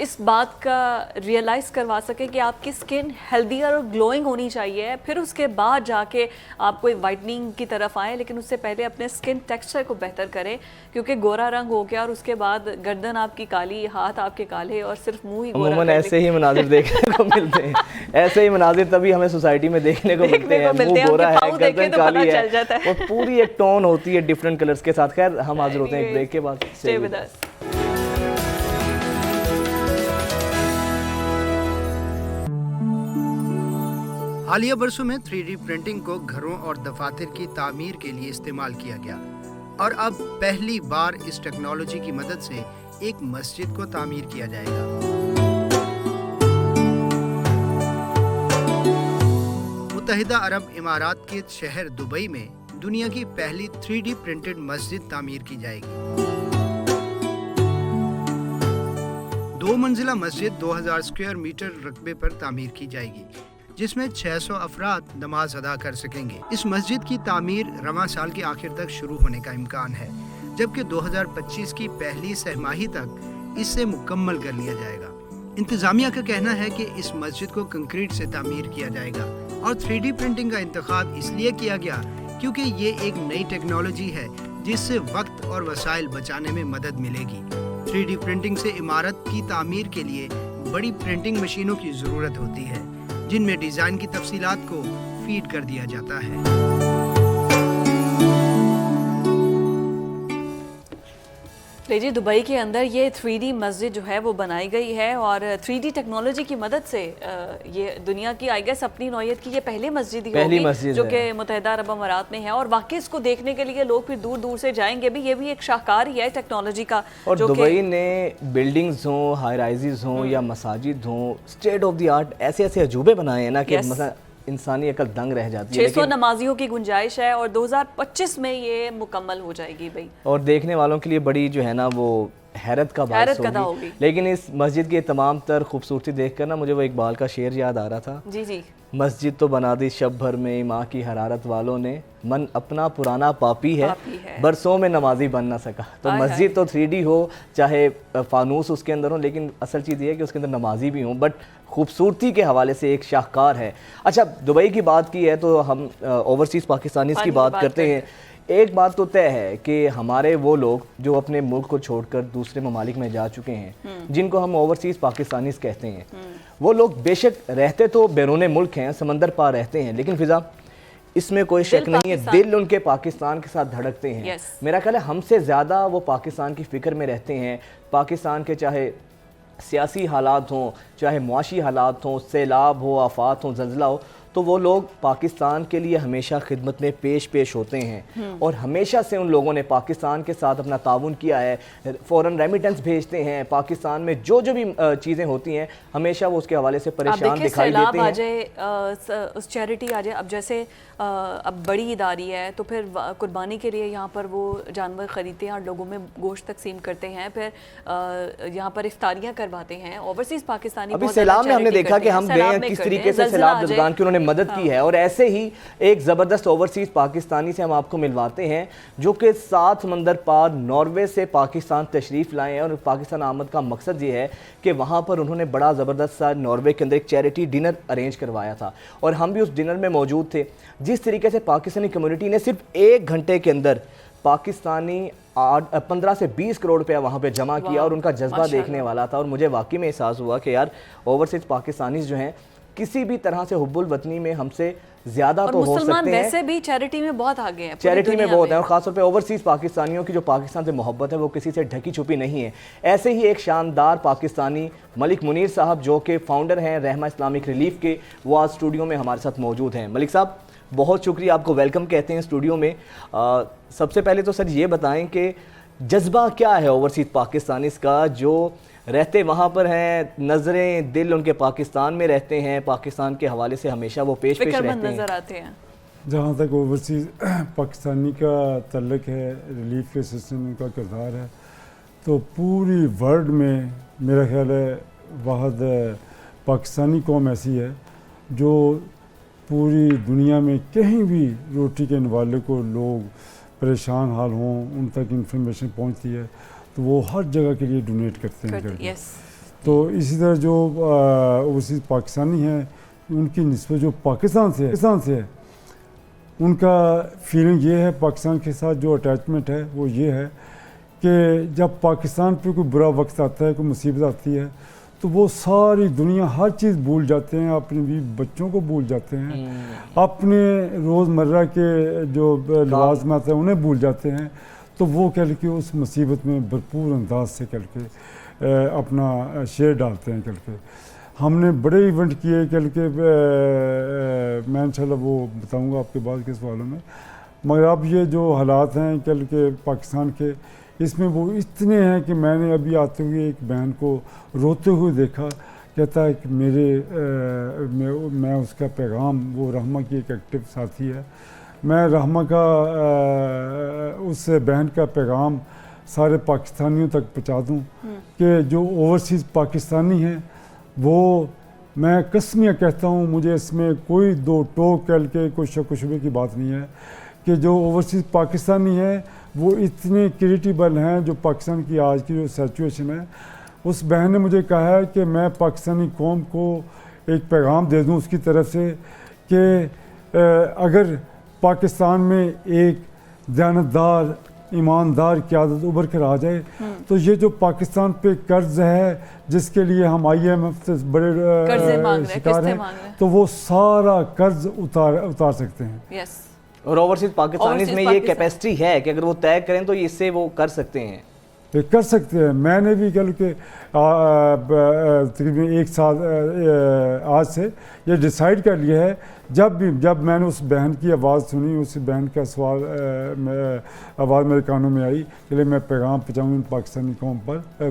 اس بات کا realise کروا سکیں کہ آپ کی skin healthy اور glowing ہونی چاہیے, پھر اس کے بعد جا کے آپ کوئی وائٹننگ کی طرف آئیں, لیکن اس سے پہلے اپنے اسکن ٹیکسچر کو بہتر کریں, کیونکہ گورا رنگ ہو گیا اور اس کے بعد گردن آپ کی کالی, ہاتھ آپ کے کالے اور صرف منہ ہی گورا. عموماً ایسے ہی مناظر دیکھنے کو ملتے ہیں, ایسے ہی مناظر تبھی ہمیں سوسائٹی میں دیکھنے کو ملتے ہیں, منہ گورا ہے, گردن کالی ہے, اور پوری ایک ٹون ہوتی ہے ڈفرینٹ کلرز کے ساتھ. خیر ہم حاضر ہوتے ہیں ایک بریک کے بعد. حالیہ برسوں میں 3D پرنٹنگ کو گھروں اور دفاتر کی تعمیر کے لیے استعمال کیا گیا, اور اب پہلی بار اس ٹیکنالوجی کی مدد سے ایک مسجد کو تعمیر کیا جائے گا. متحدہ عرب امارات کے شہر دبئی میں دنیا کی پہلی 3D پرنٹڈ مسجد تعمیر کی جائے گی. 2 منزلہ مسجد 2000 اسکوائر میٹر رقبے پر تعمیر کی جائے گی, جس میں 600 افراد نماز ادا کر سکیں گے. اس مسجد کی تعمیر رواں سال کے آخر تک شروع ہونے کا امکان ہے, جبکہ 2025 کی پہلی سہ ماہی تک اس سے مکمل کر لیا جائے گا. انتظامیہ کا کہنا ہے کہ اس مسجد کو کنکریٹ سے تعمیر کیا جائے گا, اور 3D پرنٹنگ کا انتخاب اس لیے کیا گیا کیونکہ یہ ایک نئی ٹیکنالوجی ہے جس سے وقت اور وسائل بچانے میں مدد ملے گی. 3D پرنٹنگ سے عمارت کی تعمیر کے لیے بڑی پرنٹنگ مشینوں کی ضرورت ہوتی ہے, جن میں ڈیزائن کی تفصیلات کو فیڈ کر دیا جاتا ہے. جی دبئی کے اندر یہ 3D مسجد جو ہے وہ بنائی گئی ہے, اور 3D ٹیکنالوجی کی مدد سے یہ دنیا کی آئی گیس اپنی نوعیت کی یہ پہلی مسجد ہی ہوگی جو کہ متحدہ عرب امارات میں ہے, اور واقعی اس کو دیکھنے کے لیے لوگ پھر دور دور سے جائیں گے بھی. یہ بھی ایک شاہکار ہی ہے ٹیکنالوجی کا. اور دبئی نے بلڈنگز ہوں, ہائی رائزز ہوں یا مساجد ہوں, اسٹیٹ آف دی آرٹ ایسے ایسے عجوبے بنائے ہیں نا کہ مثلا انسانی عقل دنگ رہ جاتی ہے. 600 نمازیوں کی گنجائش ہے, اور 2025 میں یہ مکمل ہو جائے گی بھائی, اور دیکھنے والوں کے لیے بڑی جو ہے نا وہ حیرت کا باعث ہوگی. لیکن اس مسجد کی تمام تر خوبصورتی دیکھ کر نا مجھے وہ اقبال کا شعر یاد آ رہا تھا. جی جی. مسجد تو بنا دی شب بھر میں ماں کی حرارت والوں نے, من اپنا پرانا پاپی ہے, برسوں میں نمازی بن نہ سکا. تو مسجد تو 3D ہو, چاہے فانوس اس کے اندر ہو, لیکن اصل چیز یہ ہے کہ اس کے اندر نمازی بھی ہوں, بٹ خوبصورتی کے حوالے سے ایک شاہکار ہے. اچھا دبئی کی بات کی ہے تو ہم اوورسیز پاکستانیز کی بات کرتے ہیں. ایک بات تو طے ہے کہ ہمارے وہ لوگ جو اپنے ملک کو چھوڑ کر دوسرے ممالک میں جا چکے ہیں, جن کو ہم اوورسیز پاکستانیز کہتے ہیں, وہ لوگ بے شک رہتے تو بیرون ملک ہیں, سمندر پار رہتے ہیں, لیکن فضا اس میں کوئی شک نہیں ہے دل ان کے پاکستان کے ساتھ دھڑکتے ہیں. میرا خیال ہے ہم سے زیادہ وہ پاکستان کی فکر میں رہتے ہیں. پاکستان کے چاہے سیاسی حالات ہوں, چاہے معاشی حالات ہوں, سیلاب ہو, آفات ہوں, زلزلہ ہو, تو وہ لوگ پاکستان کے لیے ہمیشہ خدمت میں پیش ہوتے ہیں, اور ہمیشہ سے ان لوگوں نے پاکستان کے ساتھ اپنا تعاون کیا ہے. فوراً ریمیٹنس بھیجتے ہیں, پاکستان میں جو بھی چیزیں ہوتی ہیں ہمیشہ وہ اس کے حوالے سے پریشان دکھائی دیتے ہیں. اس چیریٹی آ جائے, اب جیسے اب بڑی عید آ رہی ہے تو پھر قربانی کے لیے یہاں پر وہ جانور خریدتے ہیں اور لوگوں میں گوشت تقسیم کرتے ہیں, پھر یہاں پر افطاریاں کرواتے ہیں. اوورسیز پاکستانی ابھی سیلاب میں ہم نے دیکھا کہ ہم گئے ہیں کس طریقے سے سیلاب زدگان کی انہوں نے مدد کی ہے, اور ایسے ہی ایک زبردست اوورسیز پاکستانی سے ہم آپ کو ملواتے ہیں جو کہ 7 سمندر پار ناروے سے پاکستان تشریف لائے ہیں, اور پاکستان آمد کا مقصد یہ ہے کہ وہاں پر انہوں نے بڑا زبردست سا ناروے کے اندر ایک چیریٹی ڈنر ارینج کروایا تھا, اور ہم بھی اس ڈنر میں موجود تھے. جس طریقے سے پاکستانی کمیونٹی نے صرف 1 گھنٹے کے اندر پاکستانی 15 سے 20 کروڑ روپیہ وہاں پہ جمع کیا, اور ان کا جذبہ دیکھنے والا تھا. اور مجھے واقعی میں احساس ہوا کہ یار اوورسیز پاکستانیز جو ہیں کسی بھی طرح سے حب الوطنی میں ہم سے زیادہ تو ہو سکتے ہیں, ویسے بھی چیریٹی میں بہت آگے ہیں, چیریٹی میں بہت ہیں, اور خاص طور پہ اوورسیز پاکستانیوں کی جو پاکستان سے محبت ہے وہ کسی سے ڈھکی چھپی نہیں ہے. ایسے ہی ایک شاندار پاکستانی ملک منیر صاحب جو کہ فاؤنڈر ہیں رحمہ اسلامک ریلیف کے, وہ آج اسٹوڈیو میں ہمارے ساتھ موجود ہیں. ملک صاحب بہت شکریہ, آپ کو ویلکم کہتے ہیں اسٹوڈیو میں. سب سے پہلے تو سر یہ بتائیں کہ جذبہ کیا ہے اوورسیز پاکستانیز کا جو رہتے وہاں پر ہیں, نظریں دل ان کے پاکستان میں رہتے ہیں, پاکستان کے حوالے سے ہمیشہ وہ پیش رہتے ہیں. جہاں تک اوورسیز پاکستانی کا تعلق ہے, ریلیف کے سسٹم ان کا کردار ہے, تو پوری ورلڈ میں میرا خیال ہے واحد پاکستانی قوم ایسی ہے جو پوری دنیا میں کہیں بھی روٹی کے نوالے کو لوگ پریشان حال ہوں ان تک انفارمیشن پہنچتی ہے تو وہ ہر جگہ کے لیے ڈونیٹ کرتے ہیں. تو اسی طرح جو اوورسیز پاکستانی ہیں ان کی نسبت جو پاکستان سے ہے ان کا فیلنگ یہ ہے پاکستان کے ساتھ جو اٹیچمنٹ ہے وہ یہ ہے کہ جب پاکستان پہ کوئی برا وقت آتا ہے کوئی مصیبت آتی ہے تو وہ ساری دنیا ہر چیز بھول جاتے ہیں, اپنے بھی بچوں کو بھول جاتے ہیں, اپنے روزمرہ کے جو لوازمات ہیں انہیں بھول جاتے ہیں. تو وہ کہہ کے اس مصیبت میں بھرپور انداز سے کہہ کے اپنا شیئر ڈالتے ہیں. کہہ کے ہم نے بڑے ایونٹ کیے کہہ کے میں انشاءاللہ وہ بتاؤں گا آپ کے بعد کے سوالوں میں, مگر اب یہ جو حالات ہیں کہہ کے پاکستان کے اس میں وہ اتنے ہیں کہ میں نے ابھی آتے ہوئے ایک بہن کو روتے ہوئے دیکھا, کہتا ہے کہ میں اس کا پیغام, وہ رحمہ کی ایک ایکٹیو ساتھی ہے, میں رحمہ کا اس بہن کا پیغام سارے پاکستانیوں تک پہنچا دوں کہ جو اوورسیز پاکستانی ہیں وہ, میں قسمیہ کہتا ہوں, مجھے اس میں کوئی دو ٹوک کہہ کے کوئی شک و شبے کی بات نہیں ہے کہ جو اوورسیز پاکستانی ہیں وہ اتنے کریٹیبل ہیں. جو پاکستان کی آج کی جو سچویشن ہے, اس بہن نے مجھے کہا ہے کہ میں پاکستانی قوم کو ایک پیغام دے دوں اس کی طرف سے کہ اگر پاکستان میں ایک دیانتدار ایماندار قیادت ابھر کر آ جائے تو یہ جو پاکستان پہ قرض ہے جس کے لیے ہم IMF سے بڑے شکار ہیں تو وہ سارا قرض اتار سکتے ہیں. اور اوورسیز پاکستانیز میں یہ کیپیسٹی ہے کہ اگر وہ طے کریں تو اس سے وہ کر سکتے ہیں. میں نے بھی کہہ کہ تقریباً 1 سال آج سے یہ ڈیسائیڈ کر لیا ہے, جب میں نے اس بہن کی آواز سنی, اس بہن کا سوال آواز میرے کانوں میں آئی کہ میں پیغام پہنچاؤں پاکستانی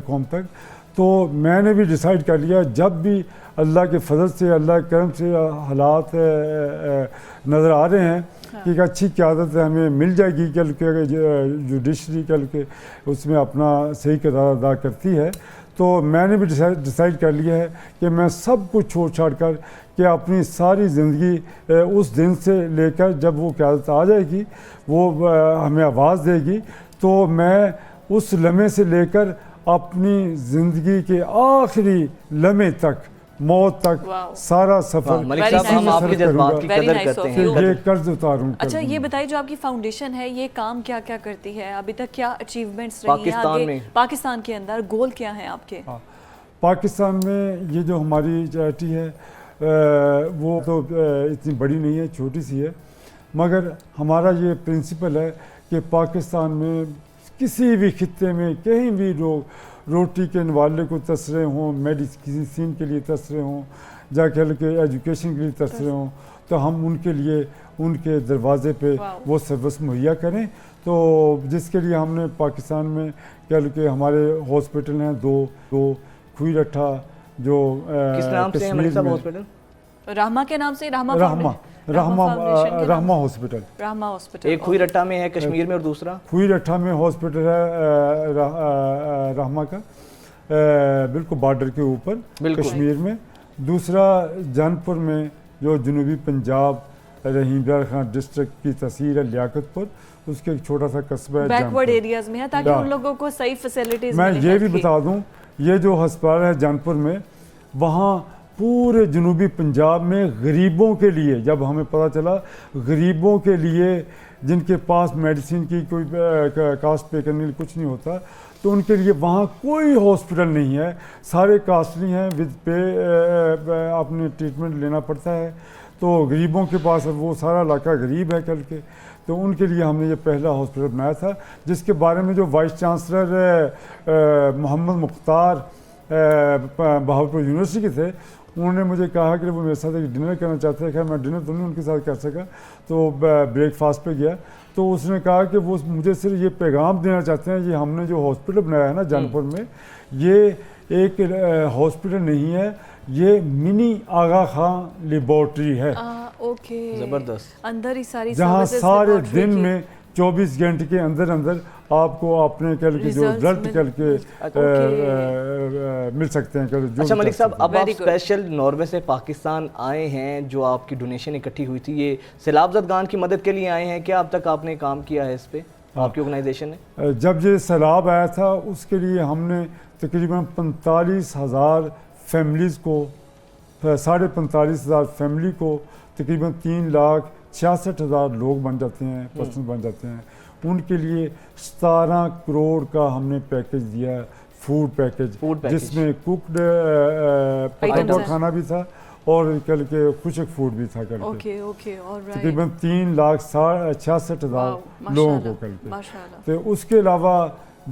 قوم تک, تو میں نے بھی ڈیسائیڈ کر لیا جب بھی اللہ کے فضل سے اللہ کے کرم سے حالات نظر آ رہے ہیں کہ ایک اچھی قیادت ہمیں مل جائے گی کل کے جوڈیشری کل کے اس میں اپنا صحیح کردار ادا کرتی ہے, تو میں نے بھی ڈیسائیڈ کر لیا ہے کہ میں سب کچھ چھوڑ چھاڑ کر کہ اپنی ساری زندگی اس دن سے لے کر جب وہ قیادت آ جائے گی, وہ ہمیں آواز دے گی, تو میں اس لمحے سے لے کر اپنی زندگی کے آخری لمحے تک, موت تک سارا سفر ملک صاحب ہم آپ کے جذبات کی قدر کرتے ہیں, یہ قرض اتاروں. اچھا یہ بتائیے جو آپ کی فاؤنڈیشن ہے یہ کام کیا کیا کرتی ہے, ابھی تک کیا اچیومنٹس رہی ہیں آگے پاکستان کے اندر, گول کیا ہیں آپ کے؟ پاکستان میں یہ جو ہماری چیریٹی ہے وہ تو اتنی بڑی نہیں ہے, چھوٹی سی ہے, مگر ہمارا یہ پرنسپل ہے کہ پاکستان میں کسی بھی خطے میں کہیں بھی لوگ روٹی کے نوالے کو ترس رہے ہوں, میڈیسین کے لیے ترس رہے ہوں, جا کے ایجوکیشن کے لیے ترس رہے ہوں, تو ہم ان کے لیے ان کے دروازے پہ وہ سروس مہیا کریں. تو جس کے لیے ہم نے پاکستان میں کہہ کہ ہمارے ہاسپٹل ہیں دو کھوئی رٹھا جو کشمیر میں رحمہ کے نام سے, رحمہ ہاسپٹل, ایک کھوئی رٹھا میں ہے کشمیر میں اور دوسرا کھوئی رٹھا میں ہاسپٹل ہے رحمہ کا بالکل بارڈر کے اوپر کشمیر میں, دوسرا جانپور میں جو جنوبی پنجاب رحیم یار خان ڈسٹرکٹ کی تحصیل ہے لیاقت پور, اس کے ایک چھوٹا سا قصبہ ہے بیکورڈ ایریاز میں ہے تاکہ ان لوگوں کو صحیح فیسلٹیز میں یہ بھی بتا دوں, یہ جو ہسپتال ہے جانپور میں, وہاں پورے جنوبی پنجاب میں غریبوں کے لیے, جب ہمیں پتہ چلا غریبوں کے لیے جن کے پاس میڈیسن کی کوئی کاسٹ پے کرنے کے لیے کچھ نہیں ہوتا, تو ان کے لیے وہاں کوئی ہاسپٹل نہیں ہے, سارے کاسٹلی ہیں, ود پے اپنے ٹریٹمنٹ لینا پڑتا ہے. تو غریبوں کے پاس وہ سارا علاقہ غریب ہے کل کے, تو ان کے لیے ہم نے یہ پہلا ہاسپٹل بنایا تھا, جس کے بارے میں جو وائس چانسلر محمد مختار بہاولپور یونیورسٹی کے تھے, انہوں نے مجھے کہا کہ وہ میرے ساتھ ایک ڈنر کرنا چاہتے ہیں. خیر میں ڈنر تو نہیں ان کے ساتھ کر سکا, تو بریک فاسٹ پہ گیا, تو اس نے کہا کہ وہ مجھے صرف یہ پیغام دینا چاہتے ہیں, یہ ہم نے جو ہاسپٹل بنایا ہے نا جانپور میں, یہ ایک ہاسپٹل نہیں ہے, یہ منی آغا خان لیبارٹری ہے. زبردست, اندر ہی ساری جہاں سارے دن میں 24 گھنٹے کے اندر آپ کو اپنے کل کے جو رزلٹ کل کے مل سکتے ہیں. اچھا ملک صاحب, اب آپ اسپیشل ناروے سے پاکستان آئے ہیں, جو آپ کی ڈونیشن اکٹھی ہوئی تھی یہ سیلاب زدگان کی مدد کے لیے آئے ہیں, کیا اب تک آپ نے کام کیا ہے اس پہ؟ آپ کی آرگنائزیشن نے؟ جب یہ سیلاب آیا تھا اس کے لیے ہم نے تقریباً 45,000 فیملیز کو 45,500 فیملی کو تقریباً 3,66,000 لوگ بن جاتے ہیں، پرسن بن جاتے ہیں، ان کے لیے 17 کروڑ کا ہم نے پیکج دیا ہے، فوڈ پیکج، جس میں کوکڈ پکا کھانا بھی تھا اور کل کے خشک فوڈ بھی تھا کل کے، تقریباً 3,66,000 لوگوں کو کل کے۔ تو اس کے علاوہ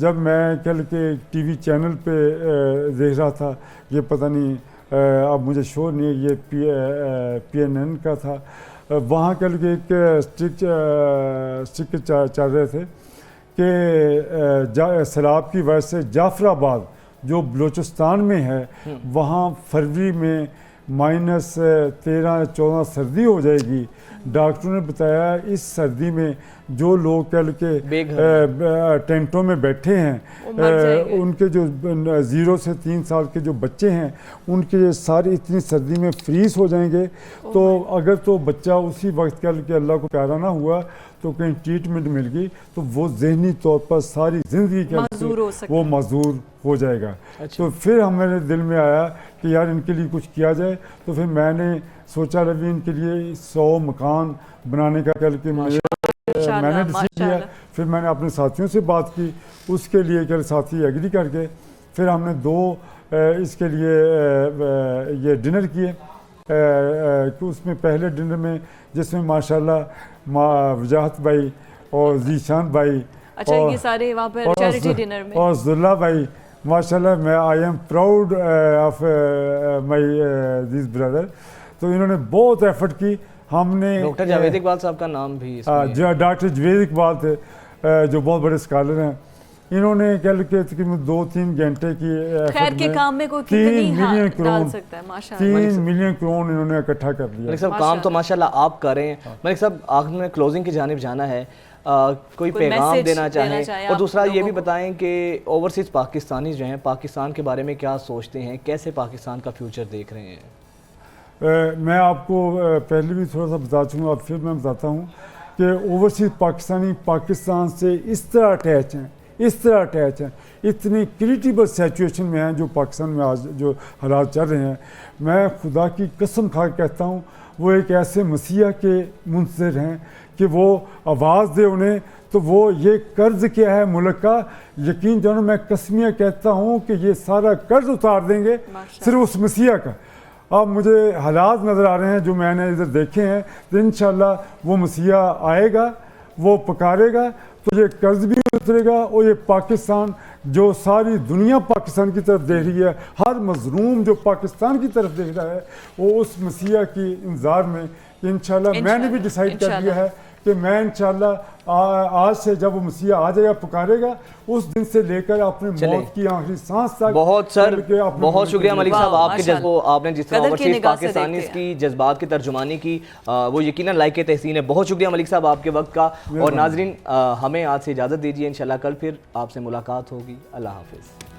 جب میں کل کے ٹی وی چینل پہ دیکھ رہا تھا، یہ پتہ نہیں اب مجھے شور نہیں ہے، یہ PNN کا تھا، وہاں کل کے ایک اسٹک چل رہے تھے کہ سیلاب کی وجہ سے جعفر آباد جو بلوچستان میں ہے وہاں فروری میں -13-14 سردی ہو جائے گی۔ ڈاکٹروں نے بتایا اس سردی میں جو لوگ کل کے ٹینٹوں میں بیٹھے ہیں، ان کے جو 0 سے 3 سال کے جو بچے ہیں ان کے سارے اتنی سردی میں فریز ہو جائیں گے۔ تو اگر تو بچہ اسی وقت کل کے اللہ کو پیارا نہ ہوا تو کہیں ٹریٹمنٹ مل گئی تو وہ ذہنی طور پر ساری زندگی کے وہ معذور ہو جائے گا۔ تو پھر ہمارے دل میں آیا کہ یار ان کے لیے کچھ کیا جائے، تو پھر میں نے سوچا ربی ان کے لیے 100 مکان بنانے کا کل کے میں نے ڈیسیژن کیا۔ پھر میں نے اپنے ساتھیوں سے بات کی، اس کے لیے کل ساتھی ایگری کر کے پھر ہم نے 2 اس کے لیے یہ ڈنر کیے، کہ اس میں پہلے ڈنر میں جس میں ماشاءاللہ وجاہت بھائی اور ذیشان بھائی اور ذلہ بھائی، ماشاءاللہ میں I am proud of my these brother, تو انہوں نے بہت ایفرٹ کی۔ ہم نے ڈاکٹر جاوید اقبال صاحب کا نام بھی، ڈاکٹر جاوید اقبال تھے جو بہت بڑے اسکالر ہیں، انہوں نے کل کے تقریباً 2-3 گھنٹے کی خیر کے کام میں کوئی کتنی ڈال سکتا ہے، ماشاءاللہ 3 ملین کروڑ انہوں نے اکٹھا کر لیا۔ ملک صاحب کام تو ماشاءاللہ آپ کر رہے ہیں۔ ملک صاحب آخر میں کلوزنگ کی جانب جانا ہے، کوئی پیغام دینا چاہیں، اور دوسرا یہ بھی بتائیں کہ اوورسیز پاکستانی جو ہیں پاکستان کے بارے میں کیا سوچتے ہیں، کیسے پاکستان کا فیوچر دیکھ رہے ہیں؟ میں آپ کو پہلے بھی تھوڑا سا بتا چکا ہوں، اب پھر میں بتاتا ہوں کہ اوورسیز پاکستانی پاکستان سے اس طرح اٹیچ ہیں، اتنی کریٹیبل سچویشن میں ہیں جو پاکستان میں آج جو حالات چل رہے ہیں، میں خدا کی قسم کھا کے کہتا ہوں وہ ایک ایسے مسیح کے منتظر ہیں کہ وہ آواز دے انہیں، تو وہ یہ قرض کیا ہے ملک کا، یقین جانو میں قسمیہ کہتا ہوں کہ یہ سارا قرض اتار دیں گے صرف اس مسیح کا۔ اب مجھے حالات نظر آ رہے ہیں جو میں نے ادھر دیکھے ہیں، تو انشاءاللہ وہ مسیح آئے گا، وہ پکارے گا، تو یہ قرض بھی اترے گا، اور یہ پاکستان جو ساری دنیا پاکستان کی طرف دیکھ رہی ہے، ہر مظلوم جو پاکستان کی طرف دیکھ رہا ہے، وہ اس مسیح کی انتظار میں انشاءاللہ میں نے بھی ڈیسائیڈ کر لیا ہے کہ میں انشاءاللہ آج سے جب وہ مسیح آ جائے گا پکارے گا، اس دن سے لے کر اپنے موت کی آخری سانس تک۔ بہت شکریہ ملک صاحب، آپ کے جذبوں، آپ نے جس طرح اوورسیز پاکستانی کی جذبات کی ترجمانی کی وہ یقیناً لائق تحسین ہے۔ بہت شکریہ ملک صاحب آپ کے وقت کا، اور ناظرین ہمیں آج سے اجازت دیجیے، انشاءاللہ کل پھر آپ سے ملاقات ہوگی۔ اللہ حافظ۔